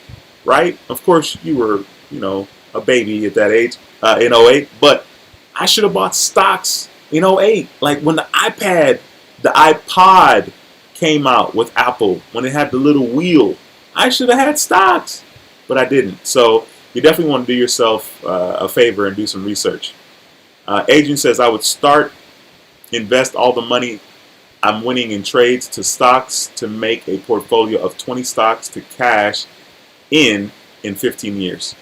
right? Of course, you were, you know, a baby at that age in 08, but I should have bought stocks in 08. Like when the iPod came out with Apple, when it had the little wheel, I should have had stocks, but I didn't. So you definitely want to do yourself a favor and do some research. Adrian says, I would invest all the money I'm winning in trades to stocks to make a portfolio of 20 stocks to cash in 15 years.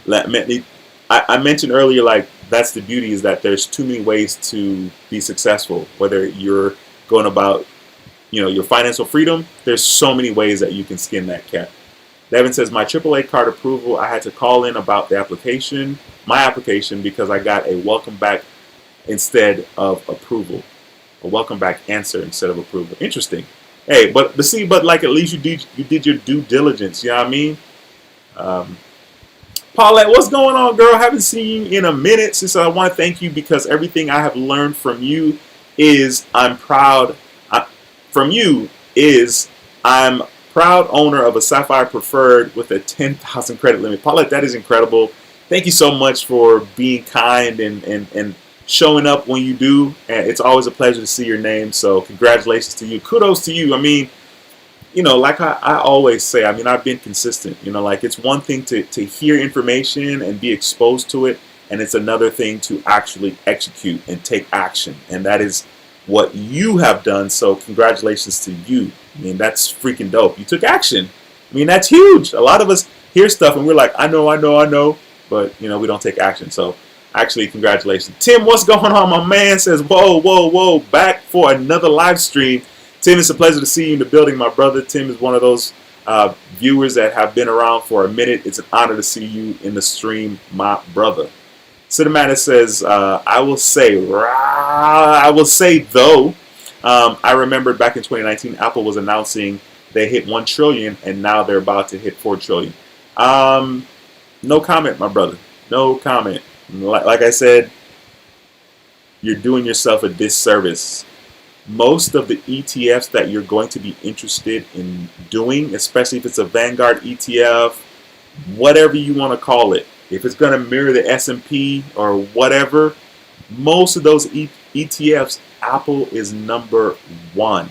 I mentioned earlier, like, that's the beauty, is that there's too many ways to be successful. Whether you're going about, you know, your financial freedom, there's so many ways that you can skin that cat. Devin says, my AAA card approval, I had to call in about my application, because I got a welcome back instead of approval. A welcome back answer instead of approval. Interesting. Hey, but like, at least you did your due diligence. You know what I mean? Paulette, what's going on, girl? Haven't seen you in a minute. Since I want to thank you, because everything I have learned from you is I'm proud owner of a Sapphire Preferred with a 10,000 credit limit. Paulette, that is incredible. Thank you so much for being kind and showing up when you do, and it's always a pleasure to see your name. So congratulations to you. Kudos to you. I mean, like I always say, I mean, I've been consistent. Like it's one thing to hear information and be exposed to it, and it's another thing to actually execute and take action. And that is what you have done. So congratulations to you. I mean, that's freaking dope. You took action. I mean, that's huge. A lot of us hear stuff and we're like, I know, but we don't take action. So actually, congratulations. Tim, what's going on? My man says, whoa, back for another live stream. Tim, it's a pleasure to see you in the building, my brother. Tim is one of those viewers that have been around for a minute. It's an honor to see you in the stream, my brother. Cinematic says, I will say though, I remember back in 2019, Apple was announcing they hit 1 trillion and now they're about to hit 4 trillion. No comment, my brother. No comment. Like I said, you're doing yourself a disservice. Most of the ETFs that you're going to be interested in doing, especially if it's a Vanguard ETF, whatever you want to call it, if it's going to mirror the S&P or whatever, most of those ETFs, Apple is number 1.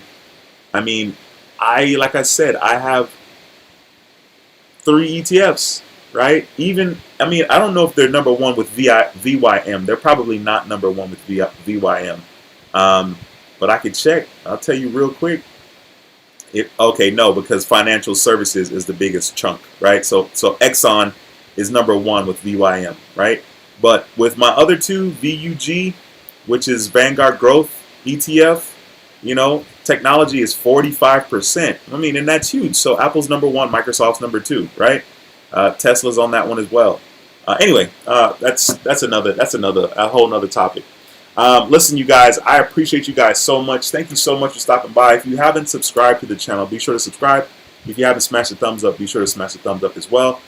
I mean, like I said, I have 3 ETFs, right? I don't know if they're number 1 with VYM. They're probably not number 1 with VYM. But I could check. I'll tell you real quick. Okay, no, because financial services is the biggest chunk, right? So Exxon is number 1 with VYM, right? But with my other 2, VUG, which is Vanguard Growth ETF, technology is 45%. I mean, and that's huge. So Apple's number 1, Microsoft's number 2, right? Tesla's on that one as well. Anyway, that's a whole nother topic. Listen, you guys, I appreciate you guys so much. Thank you so much for stopping by. If you haven't subscribed to the channel, be sure to subscribe. If you haven't smashed the thumbs up, be sure to smash the thumbs up as well.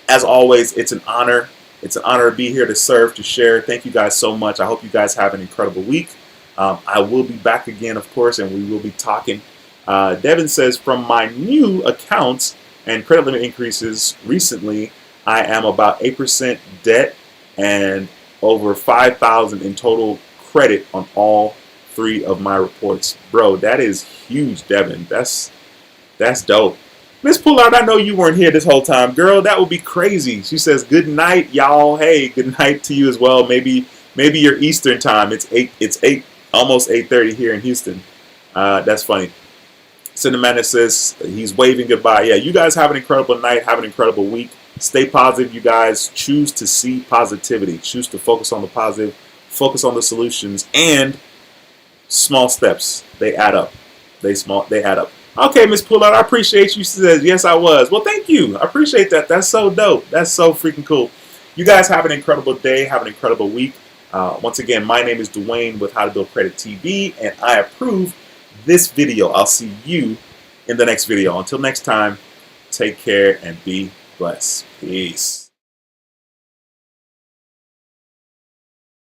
As always, it's an honor. It's an honor to be here to serve, to share. Thank you guys so much. I hope you guys have an incredible week. I will be back again, of course, and we will be talking. Devin says, from my new accounts and credit limit increases recently, I am about 8% debt and over 5,000 in total credit on all 3 of my reports. Bro, that is huge, Devin. That's dope. Miss Pollard, I know you weren't here this whole time. Girl, that would be crazy. She says, good night, y'all. Hey, good night to you as well. Maybe your Eastern time. It's 8, almost 8:30 here in Houston. That's funny. Cinematic says he's waving goodbye. Yeah, you guys have an incredible night. Have an incredible week. Stay positive, you guys. Choose to see positivity. Choose to focus on the positive. Focus on the solutions. And small steps. They add up. They add up. Okay, Miss Pollard, I appreciate you. She says, yes, I was. Well, thank you. I appreciate that. That's so dope. That's so freaking cool. You guys have an incredible day. Have an incredible week. Once again, my name is Dwayne with How to Build Credit TV, and I approve this video. I'll see you in the next video. Until next time, take care and be blessed. Peace.